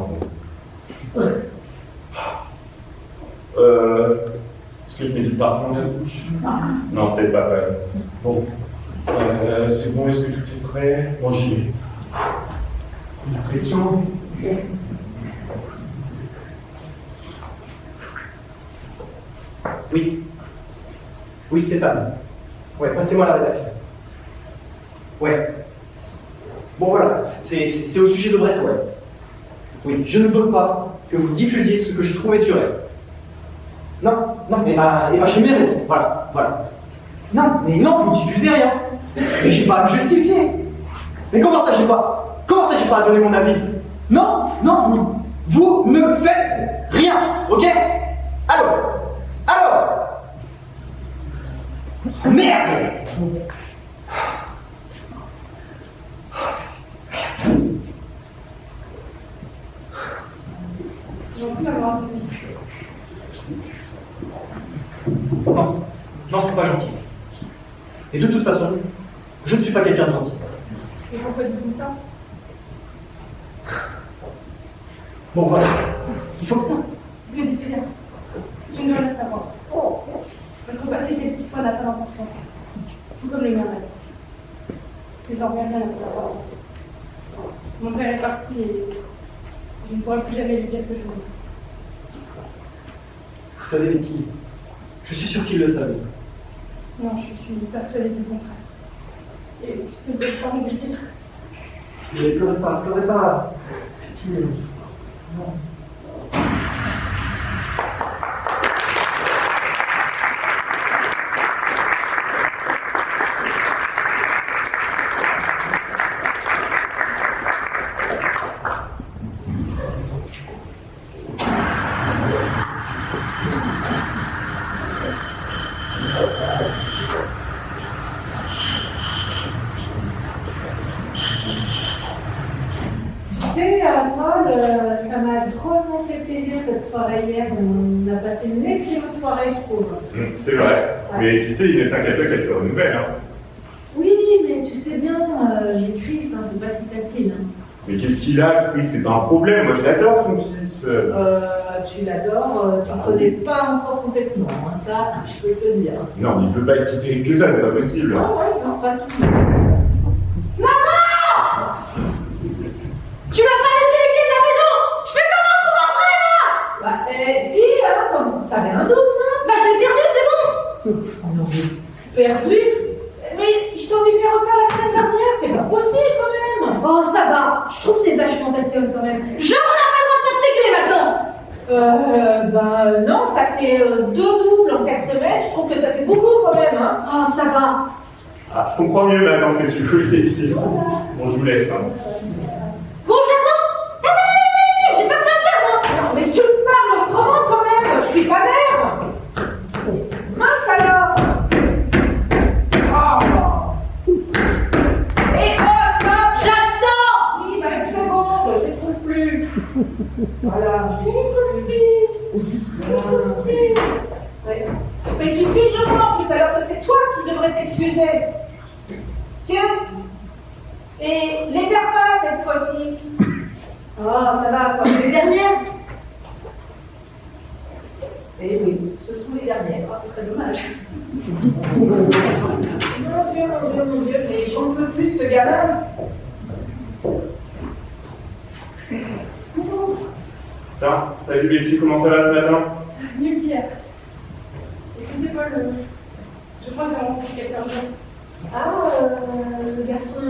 Est-ce que je mets du parfum dans la bouche? Non, peut-être pas. Bon, c'est bon, est-ce que tout est prêt? Bon, j'y vais. La pression. Oui. Oui, c'est ça. Ouais, passez-moi à la rédaction. Ouais. Bon, voilà, c'est au sujet de Brett, ouais. Oui, je ne veux pas que vous diffusiez ce que j'ai trouvé sur elle. Non, Emma, j'ai mes raisons. Voilà. Non, vous diffusez rien. Mais j'ai pas à me justifier. Mais comment ça, j'ai pas à donner mon avis? Non, vous ne faites rien, ok? Alors merde! Gentil d'avoir entendu ça. Non, c'est pas gentil. Et de toute façon, je ne suis pas quelqu'un de gentil. Et pourquoi dites-vous ça? Bon, voilà. Il faut que... Je le dis bien. Je ne veux rien savoir. Votre passé, quel qu'il soit, n'a pas d'importance. Tout comme le mien d'ailleurs. Désormais, rien n'a d'importance. Mon père est parti et je ne pourrai plus jamais lui dire que je l'aime. Vous savez, Betty, je suis sûr qu'il le savait. Non, je suis persuadée du contraire. Et je ne peux pas lui dire. Mais pleurez pas. Betty, non. Ça m'a drôlement fait plaisir cette soirée hier. On a passé une excellente soirée, je trouve. C'est vrai. Ouais. Mais tu sais, il ne t'inquiète pas qu'elle se renouvelle. Hein. Oui, mais tu sais bien, j'ai Chris, hein, c'est pas si facile. Hein. Mais qu'est-ce qu'il a, Chris? C'est pas un problème. Moi, je l'adore, ton fils. Tu l'adores, tu ne connais pas encore complètement. Hein, ça, je peux te le dire. Non, mais il peut pas être si terrible que ça, c'est pas possible. Non, ouais, non, pas tout. Tu m'as pas laissé les clés de la maison! Je fais comment pour rentrer, moi? Bah, si, attends, t'avais un doute, non? Bah, je l'ai perdu, c'est bon! Oh non, perdu? Mais je t'en ai fait refaire la semaine dernière, c'est pas possible quand même! Oh, ça va, je trouve tes vachement passionnes quand même. Genre, on n'a pas le droit de perdre ses clés maintenant! Non, ça fait 2 doubles en 4 semaines, je trouve que ça fait beaucoup quand même, hein? Oh, ça va. Ah, je comprends mieux maintenant ce que tu voulais dire. Bon, je vous laisse. Hein. Bon, j'attends. Allez, j'ai pas que ça à faire, moi. Non, mais tu me parles autrement quand même, je suis ta mère! Mince alors! Oh! Et oh, stop! J'attends. Oui, bah, une seconde, je ne trouve plus. Voilà, je ne trouve plus. Ouais. Mais tu te fiches de moi en plus, alors que c'est toi qui devrais t'excuser. Tiens. Et les perds pas cette fois-ci. Oh, ça va, quoi. C'est les dernières. Eh oui, ce sont les dernières. Oh, ce serait dommage. Mon Dieu, mais j'en peux plus, ce gamin. Tiens, salut Betty, comment ça va ce matin? Mieux qu'hier. Écoutez, Paul, je crois que j'ai rencontré quelqu'un d'autre. Ah, le garçon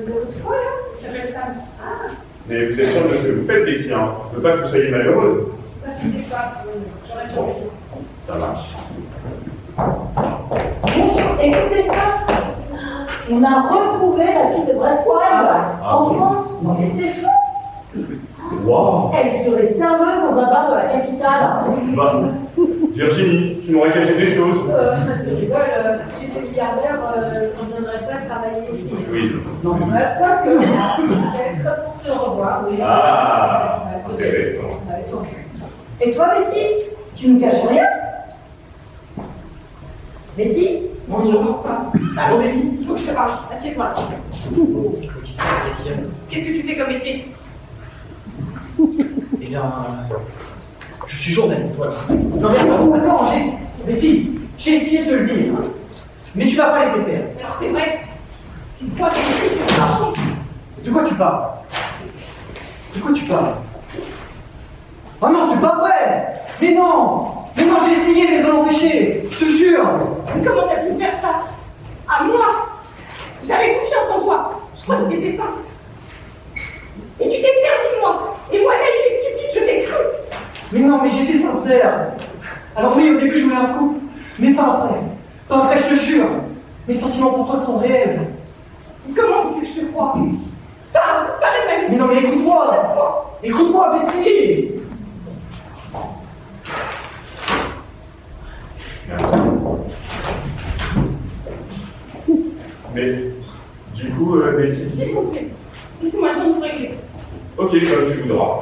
de l'autre fois, là? Il s'appelle Sam. Ah, Mais vous êtes sûr de ce que vous faites, Betty, hein? Je veux pas que vous soyez malheureuse. Ça ne fait pas, j'aurais survécu. Ça marche. écoutez ça. On a retrouvé la fille de Bradford en bon? France. Non mais c'est fou. Waouh! Elle serait serveuse dans un bar de la capitale. Bah, Virginie, tu m'aurais caché des choses. Tu rigoles, si j'étais milliardaire, je ne viendrais pas travailler ici. Oui. Non, Pas que, peut-être pour te revoir, oui. Ah, Ouais, intéressant. Et toi, Betty, tu ne caches rien? Betty? Bonjour. Bonjour Betty. Il faut que je te parle. Assieds-toi. Qu'est-ce que tu fais comme métier? Eh bien, je suis journaliste, voilà. Non mais attends, Betty, j'ai essayé de te le dire, mais tu vas pas laisser faire. Alors c'est vrai. C'est toi qui es sur l'argent. De quoi tu parles? De quoi tu parles? Oh non, c'est pas vrai! Mais non, j'ai essayé de les en empêcher, je te jure! Mais comment t'as pu faire ça? À moi? J'avais confiance en toi. Je crois que t'étais sincère. Et tu t'es servi de moi. Et moi, naïve et stupide, je t'ai cru. Mais non, mais j'étais sincère! Alors oui, au début je voulais un scoop, mais pas après. Pas après, je te jure! Mes sentiments pour toi sont réels. Comment veux-tu que je te croie? Parle, disparaît ma vie. Mais non, mais écoute-moi! Laisse-moi. Écoute-moi, Betty! Mais, du coup, Betty. S'il vous plaît, laissez-moi le temps de vous régler. Ok, comme tu voudras.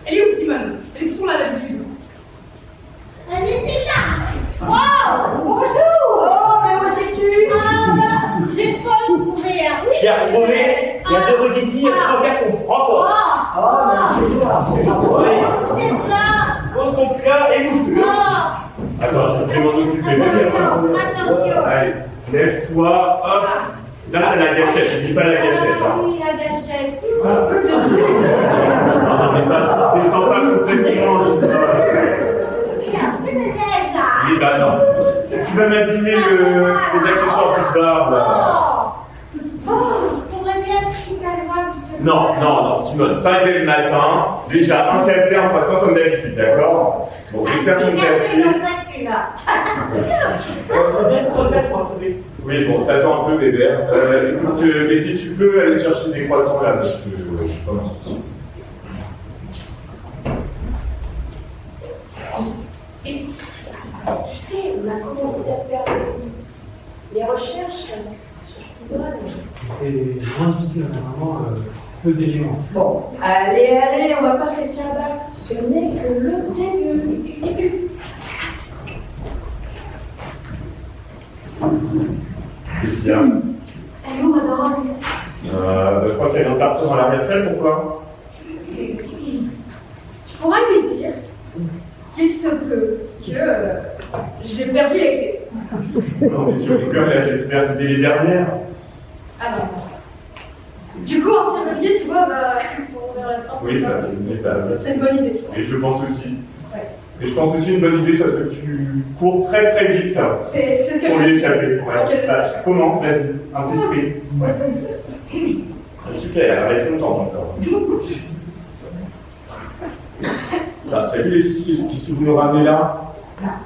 Elle est où, Simone? Elle est toujours là d'habitude. Elle était là. Oh, Bonjour! Oh, mais où étais-tu? ah, bah, j'ai pas trouvé un. Je l'ai retrouvé. Il y a deux rues d'ici, elle se regarde encore. Oh, Oh, mais c'est toi. c'est là. Pose ton cul et bouge plus. Oh, Attends, je vais m'en occuper. attention. Allez, lève-toi, hop. Là, t'as la gâchette, je dis pas la gâchette. Ah Hein. oui, la gâchette. Non, mais pas, descends pas complètement. Tiens, c'est déjà. Oui, bah non. Tu vas m'abîmer les accessoires du bar, là. Oh, je pourrais bien pris ta voix, monsieur. Non, Simone, pas dès le matin. Déjà, un café en passant comme d'habitude, d'accord? Bon, je vais faire ton Il a fait café. dans sa culotte. Je veux bien que ce soit fait, moi, sauver. Oui, bon, t'attends un peu, bébé. Écoute, Betty, tu peux aller chercher des croissants là, parce que je suis pas mon souci. Et tu sais, on a commencé à faire les recherches sur Simone. C'est moins difficile, vraiment, peu d'éléments. Bon, allez, on va pas se laisser abattre. Ce n'est que le début. Qu'est-ce qu'il y a? Elle est où, madame? Je crois qu'elle vient de partir dans l'arrière-salle, pourquoi? Tu pourras lui dire qu'il se peut que j'ai perdu les clés. Non, mais tu rigoles, là, j'espère que c'était les dernières. Ah non. Du coup, en serrurier, tu vois, bah, pour ouvrir la porte, Oui, ça, bah, ça serait une bonne idée. et je pense aussi. Ouais. Et je pense aussi une bonne idée, ça serait que tu cours très très vite C'est ce que pour je lui veux échapper. dire. Ok, Ouais. je Bah, sais. commence, vas-y, un petit sprint. Ouais. Ah, super, elle va être contente encore. Salut les filles, qu'est-ce que vous nous ramenez là?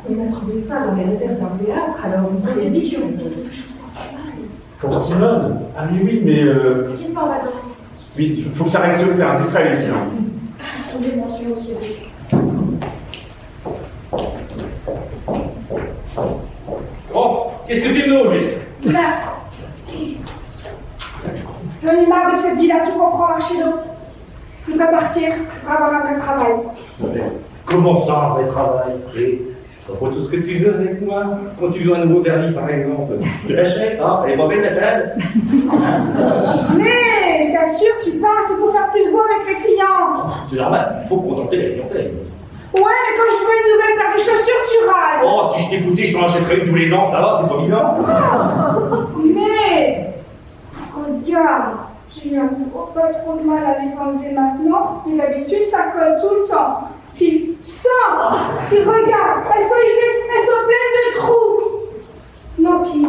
On a trouvé ça dans les réserves d'un théâtre, alors on s'est dit qu'on avait quelque chose pour Simone. Pour Simone? Ah mais oui, mais T'inquiète pas, on va dans la oui, il faut que ça reste faire un discret les filles. Hein. Attendez, monsieur. Bon, qu'est-ce que tu veux au juste? Là. J'en ai marre de cette vie-là, tu comprends, Marcello. Je voudrais partir, je voudrais avoir un vrai travail. Comment ça, un vrai travail? Et tu prends tout ce que tu veux avec moi. Quand tu veux un nouveau vernis, par exemple, je l'achète, hein? Elle est pas belle la salade? Mais, je t'assure, tu pars, c'est pour faire plus beau avec les clients. C'est normal, il faut contenter la clientèle. Ouais, mais quand je veux une nouvelle paire de chaussures, tu râles. Oh, si je t'écoutais, je t'en achèterais une tous les ans, ça va, c'est pas bizarre ça? Mais, regarde, j'ai eu pas trop de mal à les enlever maintenant, mais d'habitude, ça colle tout le temps. Puis, ça, tu regardes, elles sont usées, elles sont pleines de trous. Non, puis,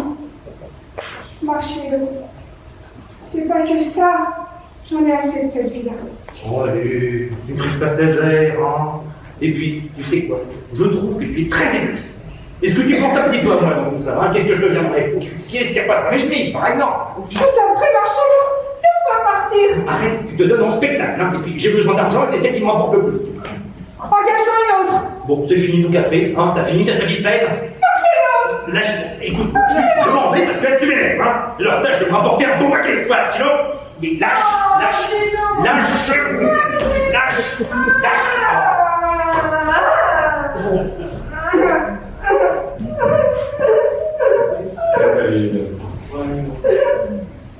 Marcello, c'est pas que ça, j'en ai assez de cette vie-là. Oh, allez, tu me dis passagère, hein? Et puis, tu sais quoi? Je trouve que tu es très égoïste. Est-ce que tu penses un petit peu à moi dans tout ça, hein? Qu'est-ce que je deviendrais? Qui est-ce qui repasse à mes chemises, par exemple? Je t'en prie, Marcelo, laisse-moi partir. Arrête, tu te donnes en spectacle, hein? Et puis j'ai besoin d'argent et t'es celle qui me rapporte le plus. Engage-toi une autre. Bon, c'est fini donc après, hein? T'as fini cette petite scène? Marcelo. Lâche, écoute, je m'en vais parce que là tu m'énerves, hein? Leur tâche de me rapporter un bon paquet de squats, sinon... Mais lâche.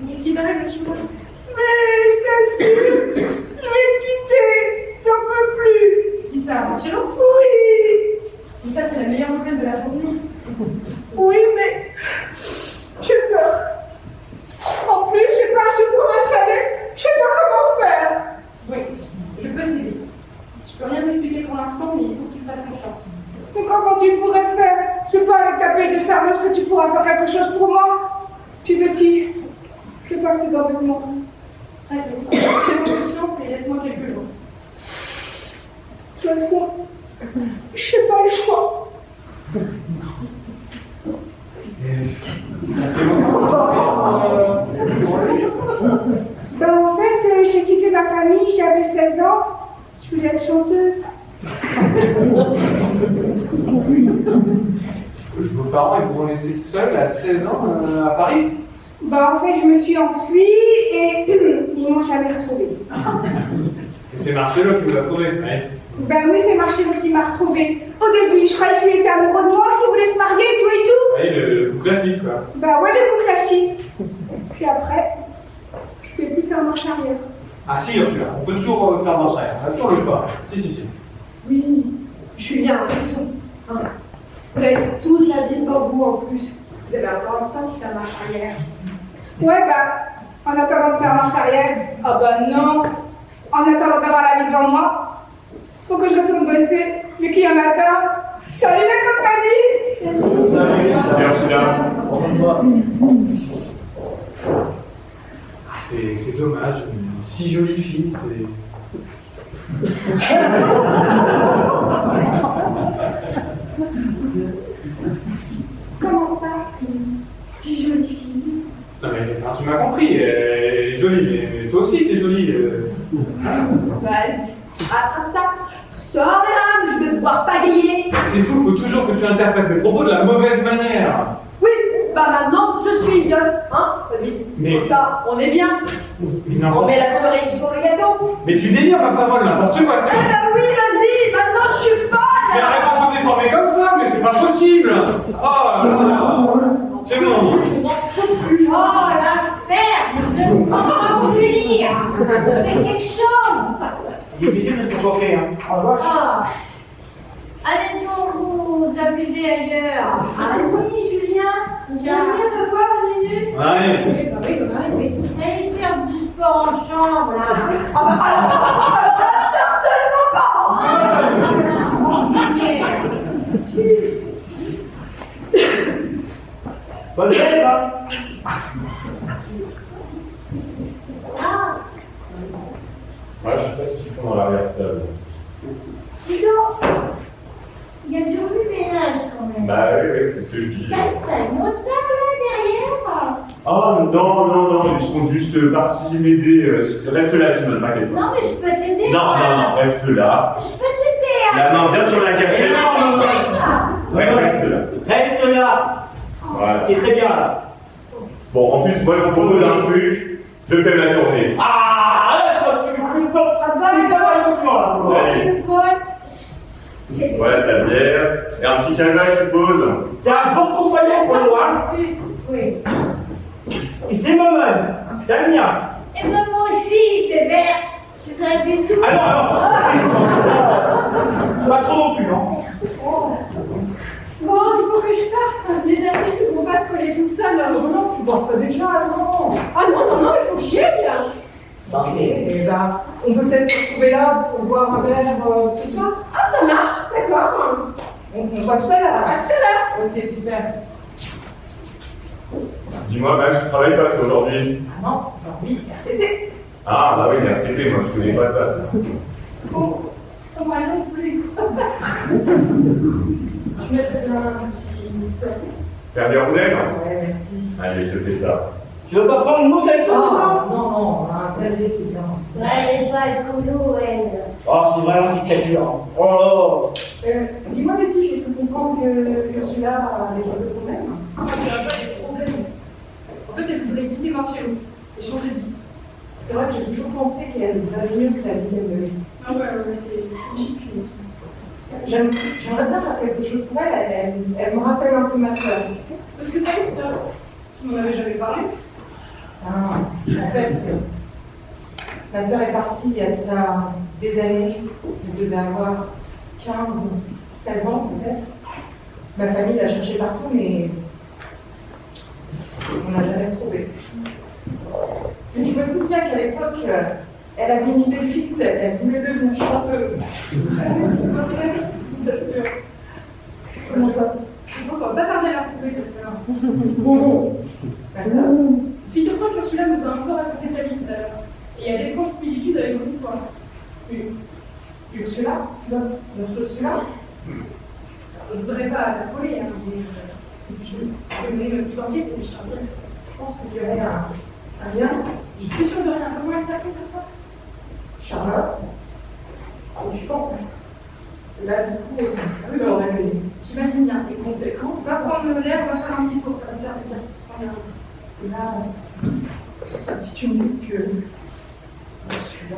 Qu'est-ce qui t'arrive, monsieur? Mais je t'assure, je vais te quitter. J'en peux plus. Qui ça, Marcello? Oui. Mais ça, c'est la meilleure nouvelle de la journée. Oui, mais j'ai peur. En plus, j'ai pas un secours installé. Je sais pas comment faire. Oui, je peux t'aider. Je peux rien t'expliquer pour l'instant, mais il faut que tu fasses confiance. Mais comment tu pourrais faire? C'est pas avec ta paye de serveuse que tu pourras faire quelque chose pour moi. Puis Betty, je veux pas que tu dors avec moi. Allez, fais-moi confiance et laisse-moi quelques jours. Laisse-moi. Je n'ai pas le choix. Ben, en fait, j'ai quitté ma famille, j'avais 16 ans. Je voulais être chanteuse. Vos parents, ils vous ont laissé seul à 16 ans à Paris? Ben, en fait, je me suis enfuie et ils m'ont jamais retrouvée. Et c'est Marcello qui vous a trouvé, ouais. Ben oui, c'est Marcello qui m'a retrouvée. Au début, je croyais qu'il était amoureux de moi, qu'il voulait se marier et tout et tout. Oui, le coup classique, quoi. Ben ouais, le coup classique. Puis après, je pouvais plus faire marche arrière. Ah si, Ursula, on peut toujours faire marche arrière, on a toujours le choix. Si. Oui, Julien a raison. Hein. Vous avez toute la vie devant vous en plus. Vous avez encore le temps de faire marche arrière. Ouais, bah, en attendant de faire marche arrière, ah bah non. En attendant d'avoir la vie devant moi, faut que je retourne bosser. Mais qui en attend? Salut la compagnie! Salut Ursula. Ah, c'est dommage, une si jolie fille, c'est... Comment ça, une si jolie fille? Non mais enfin, tu m'as compris, elle est jolie, mais toi aussi t'es jolie. Vas-y, attrape-ta. Sors là, je vais devoir pagayer. C'est fou, faut toujours que tu interprètes mes propos de la mauvaise manière. Oui, bah maintenant, je suis idiote. Hein, vas-y. Mais- Comme ça, on est bien. Mais On n'importe- met la cerise sur le gâteau. Mais tu délires ma parole, n'importe quoi. Eh bah oui, vas-y, maintenant je suis Mais folle. arrête de te déformer comme ça, mais c'est pas possible. Oh là là. C'est bon. Je n'en peux plus. Oh, l'affaire, je ne peux plus lire. C'est quelque chose. Il est difficile de se concentrer, hein. Oh la vache. Ah. Allez donc vous amuser ailleurs. Allez, Julien. J'aimerais te voir une minute. Allez. Allez faire du sport en chambre, là. Bonne fête, hein. Ah, Moi, je sais pas ce qu'ils font dans l'arrière-salle. dis donc. Il y a du ménage quand même. Bah oui, c'est ce que je dis. T'as une autre table là derrière? Oh non, ils sont juste partis m'aider. Reste là, Simone, t'inquiète pas. Non, mais je peux t'aider. Non, reste là. Je peux t'aider. Hein. La main bien sur la cachette. Ouais, reste là. Reste là. Voilà. T'es très bien là. Bon, en plus, moi, je vous propose un truc. Je fais la tournée. Ah, là, tu me coupes pas. Ah bah, C'est pas mal de toi, là. Allez. C'est Voilà ta bière. Et un petit calva, je suppose. C'est un bon compagnon pour le voir. Oui. Et c'est maman. T'as le mien. Et ben moi aussi, bébé. Je te la fais souvent. Ah non. Pas trop non plus, hein. Bon, il faut que je parte. Les amis, je ne peux pas se coller toute seule. Non, tu dors pas déjà, attends. Ah non, il faut que j'y aille. Eh ben, on peut peut-être se retrouver là pour boire un verre ce soir. Ah, ça marche, d'accord. On se voit tout à l'heure. À tout à l'heure. Ok, super. Dis-moi, Max, tu travailles pas toi aujourd'hui? Ah non, oui, RTT. Ah, bah oui, mais RTT, moi, je connais pas ça. Bon, moi non plus. Je mettrai un petit peux. Faire des roulets? Ouais, merci. Allez, je te fais ça. Tu veux pas prendre une mousse avec nous, Oh, toi? non, un clavier, c'est bien. Ouais, elle est pas écolo, elle. Oh, c'est vraiment une dictature. Hein. Oh. Dis-moi, Betty, j'ai pu comprendre que Ursula avait quelques problèmes. Ah, il n'y a pas des problèmes. En fait, elle voudrait quitter Marcello et changer de vie. C'est vrai que j'ai toujours pensé qu'elle valait mieux que la vie qu'elle devait. Ah ouais, c'est chic. J'aimerais bien faire quelque chose pour elle. Elle me rappelle un peu ma soeur. Parce que t'as une sœur. Tu m'en avais jamais parlé. Ah, en fait, ma soeur est partie il y a de ça des années. Elle devait avoir 15, 16 ans peut-être. Ma famille l'a cherchée partout, mais on l'a jamais retrouvée. Et je me souviens qu'à l'époque, elle avait une idée fixe, elle voulait devenir chanteuse. C'est pas vrai, bien sûr. Comment ça? Je crois qu'on va pas tarder à la retrouver, ta sœur. Ma soeur? Figure-toi qu'Ursula nous a un peu raconté sa vie tout à l'heure. Et il y a d'étranges similitudes avec mon histoire. Ursula? Notre Ursula? Je ne voudrais pas t'affoler, hein, mais je connais notre histoire qui est je pense qu'il y aurait un lien. Je suis sûre de rien. Comment elle s'appelle, ta sœur? Charlotte? Je pense. Parce que là, du coup, ça aurait été. J'imagine bien les conséquences. Va prendre l'air, on va faire un petit tour, ça va te faire du bien. Regarde. Parce que là, si tu me dis que je suis là,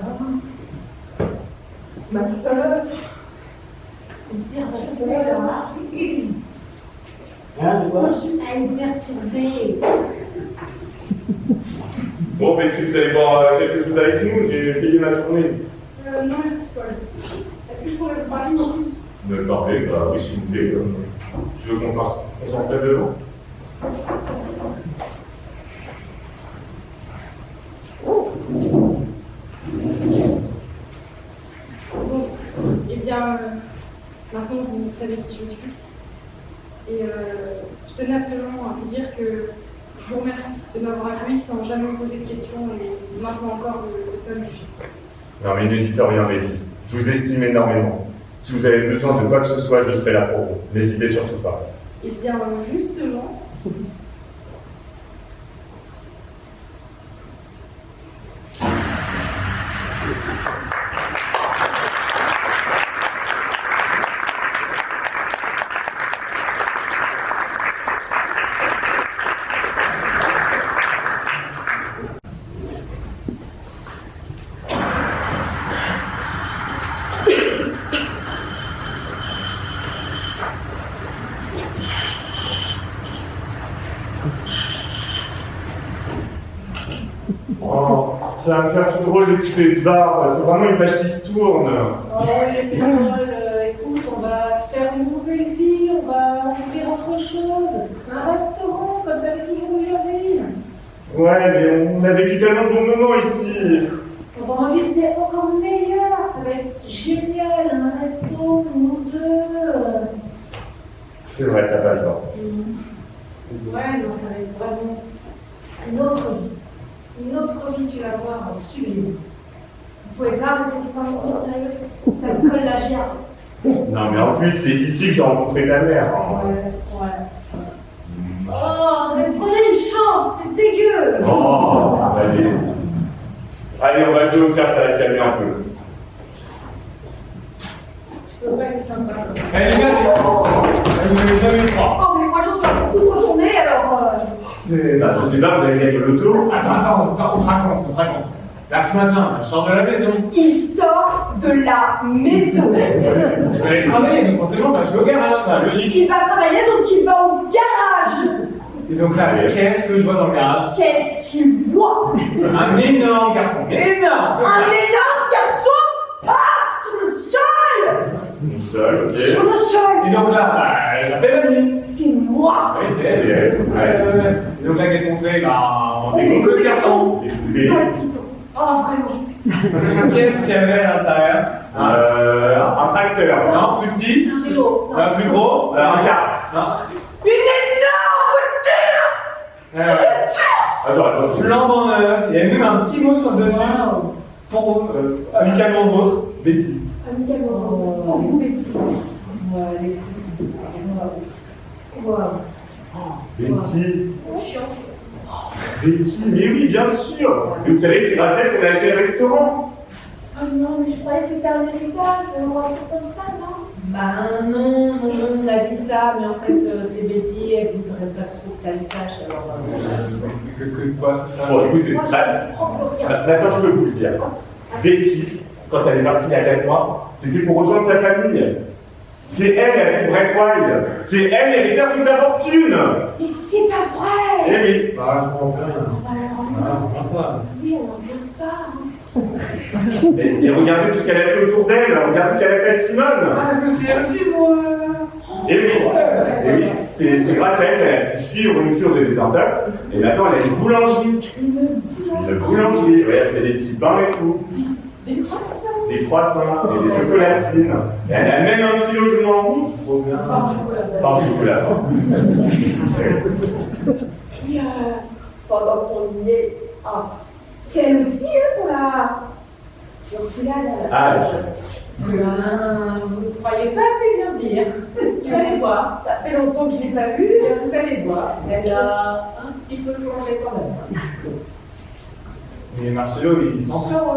ma soeur, Ma soeur, Hein, de quoi? elle est perturbée. Bon, Betty, vous allez boire quelque chose avec nous? J'ai payé ma tournée. Non, merci, Paul. Est-ce que je pourrais vous parler une minute? Parfait, bah oui, s'il vous plaît. Tu veux qu'on s'en fait devant? Bon, eh bien, maintenant vous savez qui je suis. Et je tenais absolument à vous dire que je vous remercie de m'avoir accueilli sans jamais me poser de questions et maintenant encore de me juger. Non, mais ne dites rien, Betty. Je vous estime énormément. Si vous avez besoin de quoi que ce soit, je serai là pour vous. N'hésitez surtout pas. Eh bien, justement, Oh, ça va me faire tout drôle de quitter ce bar. C'est vraiment une page qui se tourne. Oh, les Paul, écoute, on va se faire une nouvelle vie, on va ouvrir autre chose. Un restaurant, comme t'avais toujours eu envie. Ouais, mais on a vécu tellement de bons moments ici. On va en vivre des encore meilleurs, ça va être génial, un resto, nous deux. C'est vrai, t'as pas le temps. Ouais, non, ça va être vraiment une autre vie. Une autre vie, tu vas voir, sublime. Vous pouvez pas arrêter ça, sérieux. Ça me colle la gerbe. Non, mais en plus, c'est ici que j'ai rencontré ta mère. Ouais. Oh, mais prenez une chambre, c'est dégueu. Oh, allez. Allez, on va jouer aux cartes, ça va calmer un peu. Je peux pas être sympa. Eh les gars, vous n'avez jamais eu trois. Oh, mais moi j'en suis à tout retourner alors. Je sais pas, vous avez gagné le loto. Attends, on te raconte. Là, ce matin, je sors de la maison. Il sort de la maison. Je vais aller travailler, donc forcément, je vais au garage, logique. Il va travailler, donc il va au garage. Et donc là, qu'est-ce que je vois dans le garage? Qu'est-ce qu'il voit? Un énorme carton. Énorme! Un énorme carton, paf, sur le sol. Une seule, ok. Sur le sol. Et donc là, j'appelle Annie. C'est moi. Oui, c'est elle. Et donc là, qu'est-ce qu'on fait? On découpe le carton. Et Dans le piton. Oh, vraiment. Qu'est-ce qu'il y avait à l'intérieur? un tracteur. Non, plus petit? Un vélo. Un plus gros? Un car. Non. Une énorme voiture. Attends, Flambant neuf. Il y a même un petit mot sur le dessus. Pour amicalement vôtre, Betty. Amicalement. Pour vous, Betty. Wow. Betty. Betty, mais oui, bien sûr. Mais vous savez, c'est grâce à elle qu'on a acheté le restaurant. Oh non, mais je croyais que c'était un héritage, on va faire comme ça, non? Ben non, on a dit ça, mais en fait, c'est Betty, elle voudrait pas trop que ça le sache, alors... Que quoi, c'est ça? Bon, écoutez, maintenant je peux vous le dire. Betty, quand elle est partie il y a 4 mois, c'était pour rejoindre sa famille. C'est elle, elle fait Breakwild. C'est elle l'héritière de toute sa fortune. Mais c'est pas vrai! Eh oui. Bah, je comprends plus rien. Ah, je comprends pas. Oui, on n'en veut pas. Et regardez tout ce qu'elle a fait autour d'elle. Regardez ce qu'elle a fait à Simone. Ah, est-ce que c'est elle aussi, moi? Eh oui, c'est grâce à elle qu'elle a pu suivre une cure de désintox. Et maintenant, elle a une boulangerie. Une boulangerie, ouais, elle fait des petits pains et tout. Des croissants et des chocolatines. Et elle a même un petit logement. Trop bien. Par chocolat. Puis, pendant qu'on y est, c'est elle aussi, hein, qu'on a. Ursula, là. Ah, vous ne croyez pas assez bien dire. Vous allez voir. Ça fait longtemps que je ne l'ai pas vue. Vous allez voir. Elle a un petit peu changé quand même. Mais Marcelo, il s'en sort,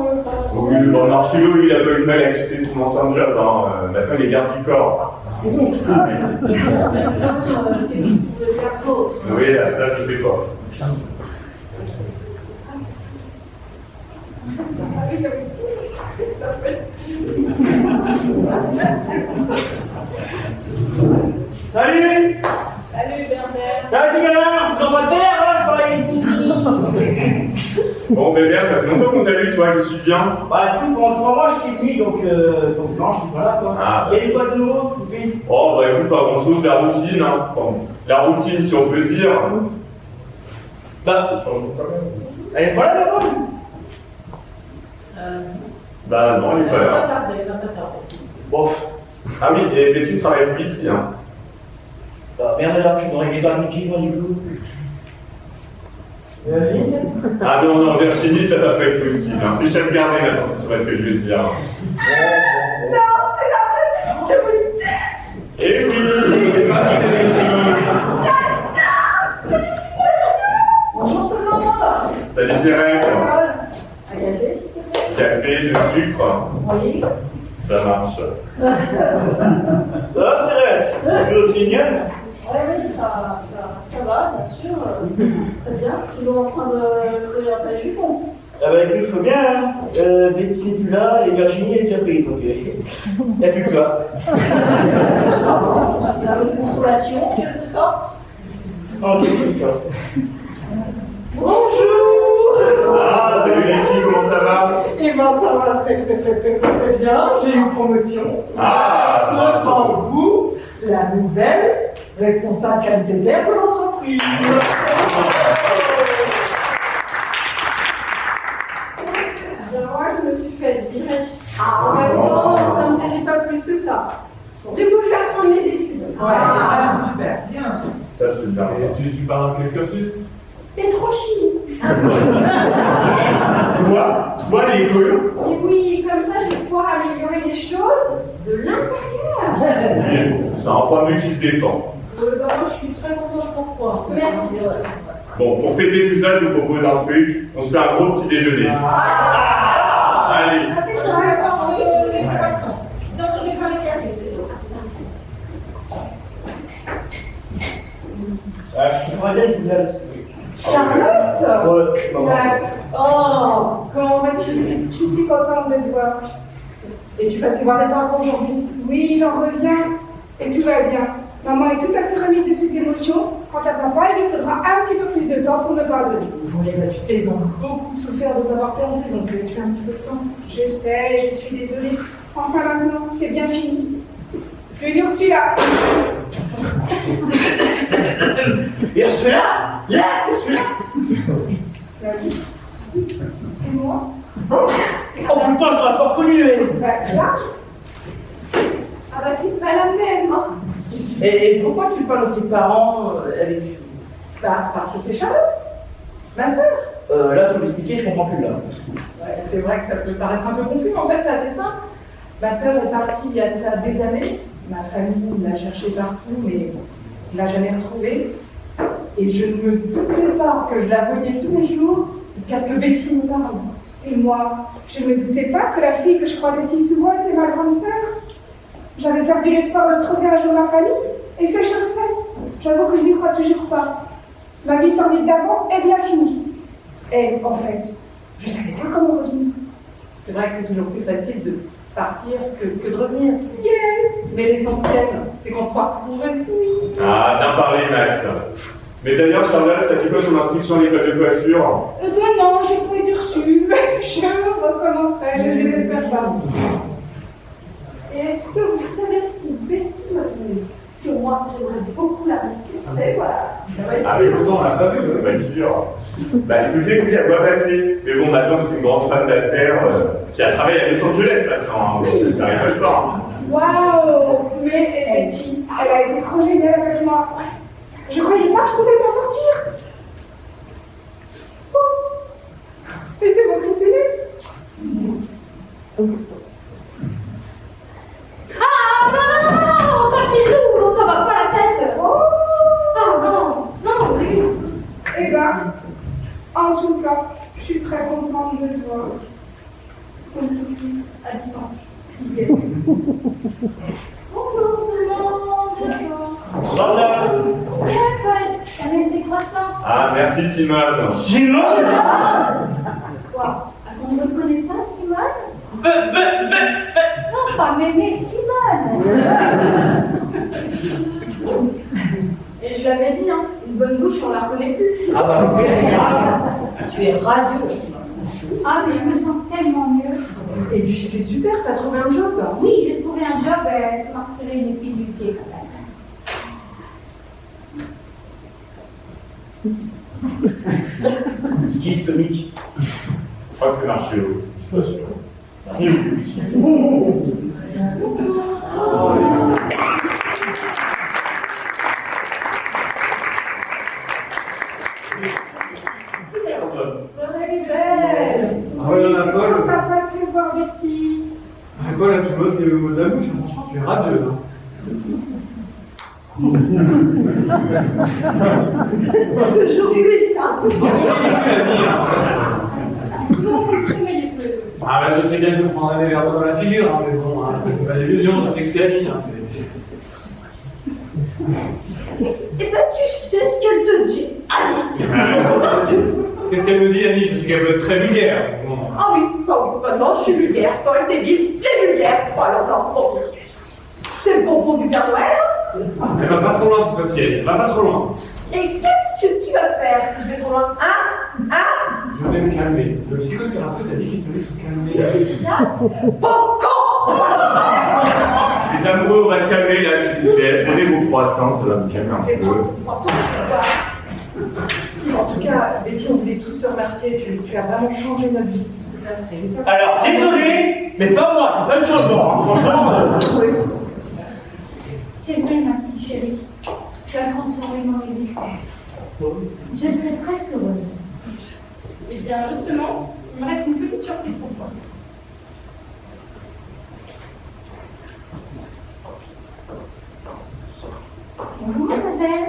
oui, bon, Marcelo, lui, il a pas eu de mal à quitter son ancien job. Maintenant, il est garde du corps. Oui, là, ça, je sais pas. Salut! Salut Bernard. Salut, gamin! J'en vois terre, hein, je parie! Bon, bébé, ça fait longtemps qu'on t'a vu, toi, je suis bien. Bah, écoute, pendant 3 mois, je t'ai dit, donc, forcément, je suis pas là, quoi. Ah. Il y a quoi de nouveau, Poupée? Oh, bah écoute, pas grand-chose, la routine, hein. Bon, la routine, si on peut dire. Bah, elle est pas là, la bonne? Bah non, il est pas Elle va là. pas tarder, elle va pas tarder. Bon. Ah oui, et Betty ne travaille plus ici, hein. Bah, merde, alors, je voudrais que je parle qui, moi, du coup? Ah non, non, Virginie, ça va pas être possible. Hein. C'est chef gardé maintenant, si tu vois ce que je veux dire. Non, c'est pas vrai, c'est ce que vous dites. Eh oui, c'est pas Virginie. Bonjour tout le monde. Salut Thérèse. Un café? Café, du sucre. Oui. Ça marche. Ça va, Thérèse? Tu aussi mignonne? Oui, ça va, bien sûr. Très bien. Toujours en train de courir après les jupons. Ah bah écoute, faut bien, hein. Betty n'est plus là et Virginie est déjà prise, donc il n'y a plus que toi. Je suis à votre consolation, en quelque sorte. En quelque sorte. Bonjour. Ah, salut les filles, comment ça va? Eh ben, ça va très bien. J'ai eu promotion. Ah, Devant vous, la nouvelle responsable qualité d'air de l'entreprise. Moi, je me suis fait virer. En même temps, ça me plaisait pas plus que ça. Du coup, je vais reprendre mes études. Ça, c'est super. Bien. Ça, c'est bien. Tu parles de quel cursus? Pétrochimie. Toi, l'école? Et oui, comme ça, je vais pouvoir améliorer les choses de l'intérieur. C'est un point de vue qui se défend. Moi, je suis très contente pour toi. Merci. Bon, pour fêter tout ça, je vous propose un truc. On se fait un gros petit déjeuner. Allez. Ça, c'est Je vrai. vais prendre les poissons. Donc, je vais faire les cafés. Je te bien que vous avez ce truc. Charlotte. Ouais, maman. Oh, comment vas-tu? Je suis si contente de te voir. Et tu passes voir les parents aujourd'hui? Oui, j'en reviens. Et tout va bien. Maman est tout à fait remise de ses émotions. Quant à papa, il lui faudra un petit peu plus de temps pour me pardonner. Oui, bah, tu sais, ils ont beaucoup souffert de t'avoir perdu, donc laisse un petit peu de temps. Je sais, je suis désolée. Enfin maintenant, c'est bien fini. Je lui dis aussi là. Ursula? Yeah, Ursula? C'est moi. Oh putain, je l'aurais pas reconnu, Bah, classe. Ah bah c'est pas la peine, hein. Et pourquoi tu parles aux tes parents avec... Bah, parce que c'est Charlotte, ma sœur. Là, faut l'expliquer, je comprends plus, là. Ouais, c'est vrai que ça peut paraître un peu confus, mais en fait, c'est assez simple. Ma sœur est partie il y a de ça des années. Ma famille l'a cherchée partout, mais Il l'a jamais retrouvée. Et je ne me doutais pas que je la voyais tous les jours jusqu'à ce que Betty me parle. Et moi, je ne me doutais pas que la fille que je croisais si souvent était ma grande sœur. J'avais perdu l'espoir de retrouver un jour ma famille, et c'est chose faite. J'avoue que je n'y crois toujours pas. Ma vie sordide d'avant est bien finie. Et en fait, je ne savais pas comment revenir. C'est vrai que c'est toujours plus facile de partir que de revenir. Yes! Mais l'essentiel, c'est qu'on soit retrouvé. Ah, bien parlé, Max. Mais d'ailleurs, Charlotte, ça fait quoi ton inscription à l'école de coiffure? Non, j'ai pas été reçue. Je recommencerai, je ne désespère pas. Et est-ce que vous savez si Betty m'a venu? Parce que moi, j'aimerais beaucoup la rencontrer. Et voilà. Ah, mais pourtant, on l'a pas vu, la voiture. Bah, écoutez, elle doit passer. Mais bon, maintenant, c'est une grande femme d'affaires qui a travaillé à Los Angeles maintenant. Hein. Ça n'arrive pas. Waouh! Mais Betty, elle a été trop géniale avec moi. Je croyais pas que je pouvais m'en sortir. Oh. Mais c'est m'impressionner. Ah non, pas bisous, ça va pas la tête. Oh. Ah non, non, oui. Eh ben, en tout cas, je suis très contente de te voir. Un petit kiss à distance. Yes. Bonjour tout le monde. Bonjour. Voilà. Bien, Paul, t'as même des croissants. Ah, merci, Simone. Simone. Quoi? On ne me connaît pas, Simone? Non, pas Mémé, Simone. Et je l'avais dit, hein, une bonne bouche, on la reconnaît plus. Ah bah oui, tu es radio, Simone. Ah, mais je me sens tellement mieux. Et puis c'est super, t'as trouvé un job. Oui, j'ai trouvé un job, je m'a retiré une épine du pied, comme ça. Qui se comique? Je crois que c'est marché. Je suis pas sûr. Ah ouais, C'est trop sympa de te voir, Betty. Paul, là, tu bosses le mot de la bouche, franchement, tu es radieuse. Hein. Toujours lui, ça. Ah bah je sais bien que vous prendrez des verres d'eau dans la figure, hein, mais bon, hein, c'est pas l'illusion, je sais que c'est Annie. Hein, Eh ben, tu sais ce qu'elle te dit, allez. Qu'est-ce qu'elle me dit, Annie? Je sais qu'elle peut être très vulgaire. Bon. Ah oui, non, je suis vulgaire. Quand elle débile, c'est vulgaire. Oh alors non, bon. C'est le bonbon du Père Noël. Elle va pas trop loin cette fois-ci, elle va pas trop loin. Et qu'est-ce que tu vas faire si tu vais trop loin? Je vais me calmer. Le psychothérapeute a dit qu'il fallait se calmer. Bon con. Les amoureux, on va se calmer là, s'il vous plaît. Prenez vos croissants, ça va vous calmer un peu. En tout cas, Betty, on voulait tous te remercier. Tu as vraiment changé notre vie. Alors, désolé, mais pas moi, pas de changement, hein, franchement. C'est vrai, ma petite chérie. Tu as transformé mon existence. Je serais presque heureuse. Eh bien, justement, il me reste une petite surprise pour toi. Bonjour, mademoiselle.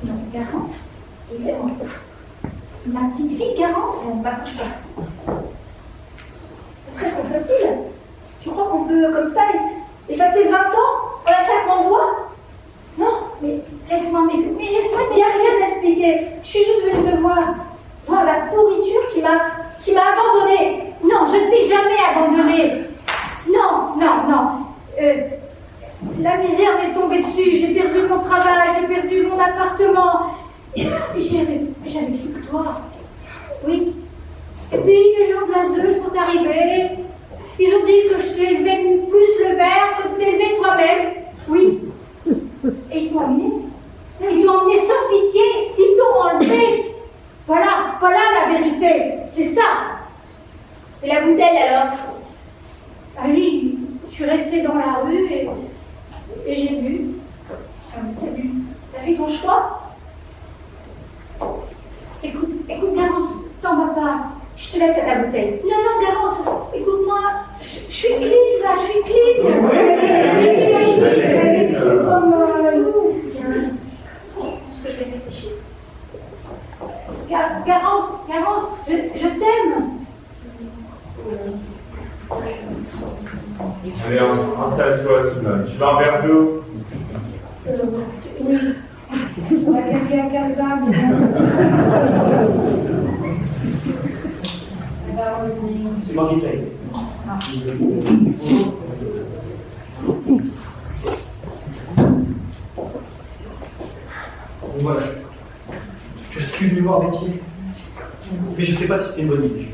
Non, Garance? Oui, c'est moi. Ma petite fille, Garance, elle ne m'approche pas. Ce serait trop facile. Tu crois qu'on peut, comme ça, effacer 20 ans en un claquement de doigts? Non, Mais laisse-moi m'expliquer. Mais laisse-moi il n'y a rien à expliquer. Je suis juste venue te voir. Voir la pourriture qui m'a abandonnée. Non, je ne t'ai jamais abandonnée. Non, non, non. La misère m'est tombée dessus. J'ai perdu mon travail, j'ai perdu mon appartement. Et j'avais plus que toi. Oui. Et puis les gens de la ZEU sont arrivés. Ils ont dit que je t'élevais plus le verre que t'élevais toi-même. Oui. Et ils t'ont emmené. Ils t'ont emmené sans pitié. Ils t'ont enlevé. Voilà la vérité. C'est ça. Et la bouteille alors? Ah oui, je suis restée dans la rue et j'ai bu. T'as bu. T'as fait ton choix? Écoute, Garance, t'en vas pas. Je te laisse à ta bouteille. Non, Garance, écoute-moi. Je suis clean, là, je suis clean. Oui. pense que je vais réfléchir. Garance, je t'aime. Allez, installe-toi, Simone. Tu veux un verre d'eau? Oui. On va garder un calme. C'est moi qui paye. Voilà. Je suis venu voir Betty. Mais je sais pas si c'est une bonne idée.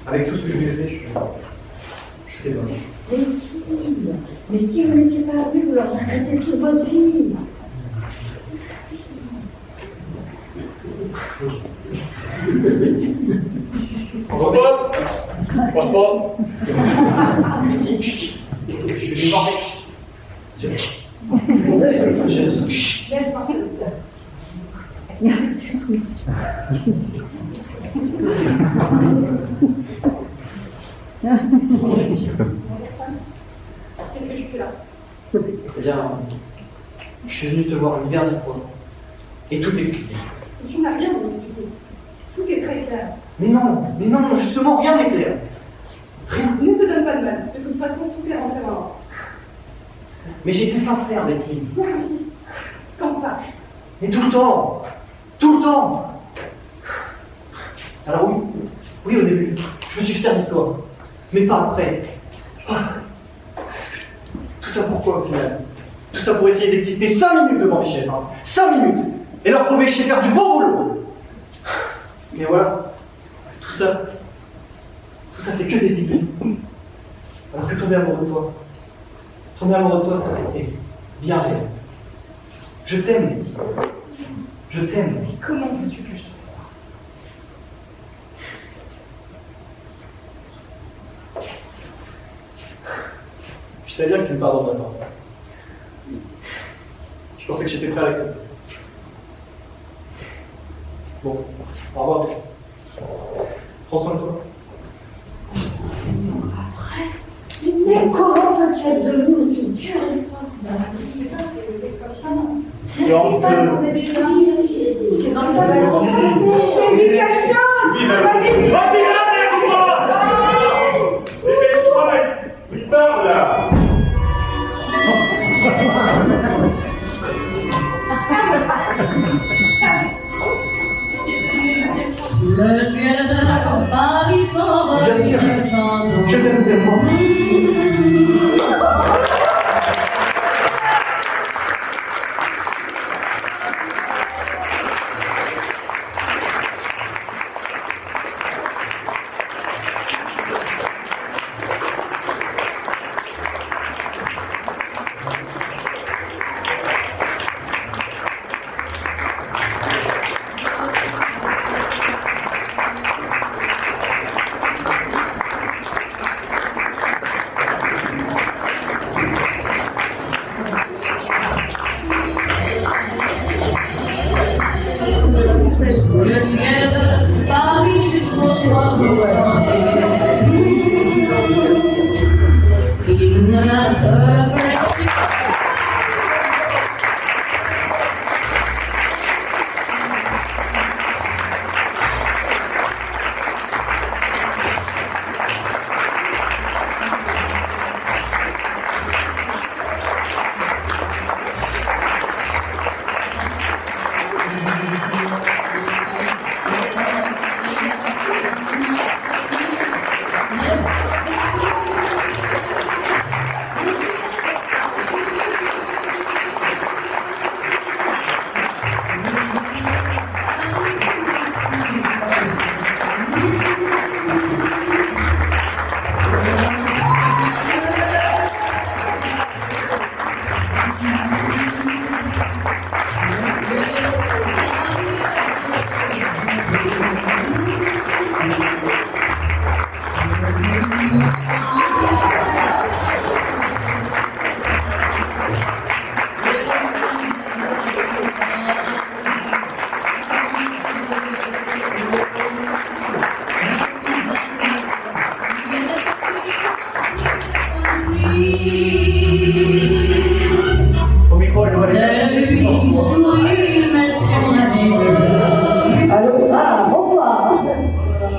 Avec tout ce que je lui ai fait, je sais pas. Mais si vous n'étiez pas venu, vous leur regrettez toute votre vie. Franchement, Betty, chut. Je suis venu voir Betty. Jésus. Laisse partir. Qu'est-ce que tu fais là? Eh bien, je suis venu te voir une dernière fois. Et tout expliquer. Tu n'as rien à m'expliquer. Tout est très clair. Mais non, justement, rien n'est clair. Rien. Ne te donne pas de mal. De toute façon, tout est rentré dans l'ordre. Mais j'étais sincère, Betty. Oui. Quand ça? Mais tout le temps. Tout le temps. Alors oui, au début, je me suis servi de toi. Mais pas après. Parce que tout ça pourquoi, au final? Tout ça pour essayer d'exister 5 minutes devant mes chefs. 5 minutes. Et leur prouver que je sais faire du bon boulot. Mais voilà. Tout ça, c'est que des illusions. Alors que tomber amoureux de toi, ça c'était bien réel. Je t'aime, Betty. Je t'aime. Mais comment veux-tu que je te Je savais bien que tu me pardonnes maintenant. Je pensais que j'étais prêt à l'accepter. Bon, au revoir. Prends soin de toi. Mais comment peux-tu être devenu aussi dur et froid? Saisis ta chance! Vas-y, Dépêche-toi, il part là. Le ciel de la campagne s'envole. Bien sûr. Je t'aime tellement.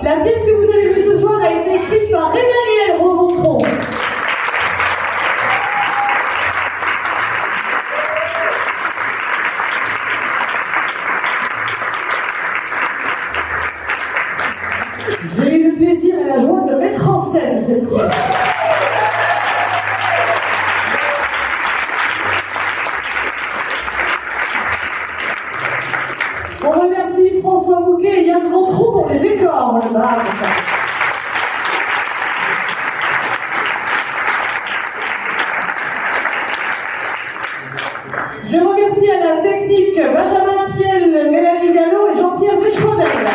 La pièce que vous avez vue ce soir a été écrite par Emmanuel Romonton. J'ai eu le plaisir et la joie de mettre en scène cette pièce. On remercie François Bouquet et Yann Gontreau pour les décors, le bar. Je remercie à la technique Benjamin Piel, Mélanie Gallo et Jean-Pierre Deschonel.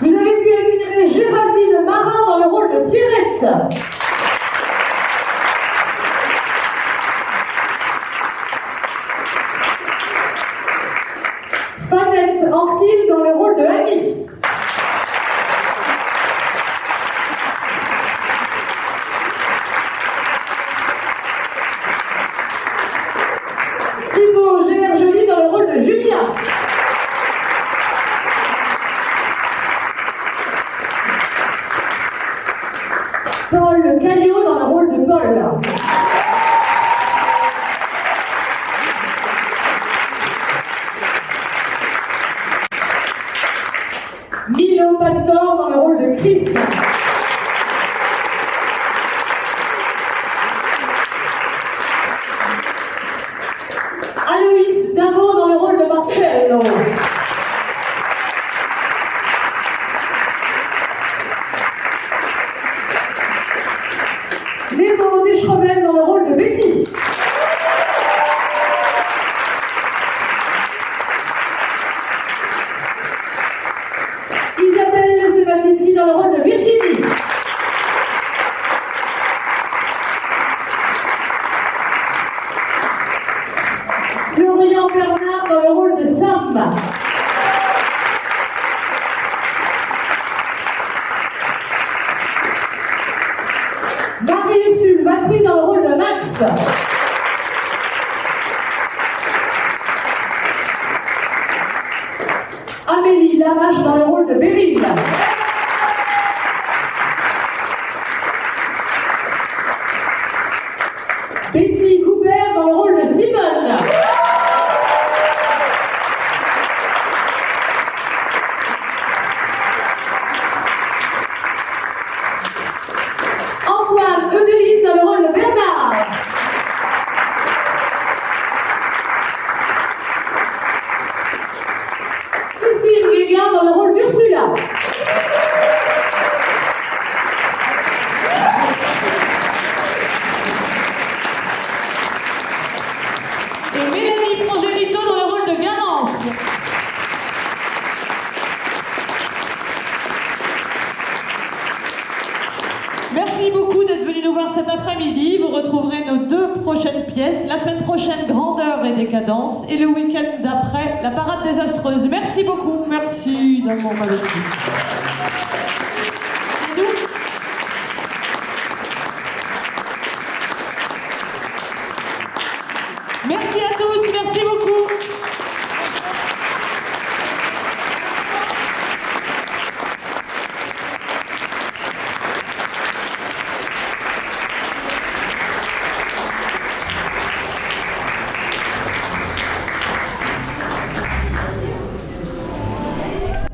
Vous avez pu admirer Géraldine Marin dans le rôle de Pierrette. Fanette Anquille dans le rôle de Annie. Thibaut Gérard-Joly dans le rôle de Julien. Paul Caillot dans le rôle de Paul. Milo Pastor dans le rôle de Chris. Aloïs Davo dans le rôle de Marcello. Léo Deschrevel dans le rôle de Betty. Isabelle Sebatiski dans le rôle de Virginie. Florian Bernard dans le rôle de Sam. Marie-Ursule Vatry dans le rôle de Max. Amélie Lamache dans le rôle de Beryl. Betty Goubert dans le rôle de Simone. Antoine Eudeline dans le rôle de Bernard. Christine Guéguin dans le rôle d'Ursula. Et Mélanie Frangerito dans le rôle de Garance. Merci beaucoup d'être venus nous voir cet après-midi. Vous retrouverez nos 2 prochaines pièces. La semaine prochaine, Grandeur et Décadence. Et le week-end d'après, La Parade désastreuse. Merci beaucoup. Merci d'avoir été.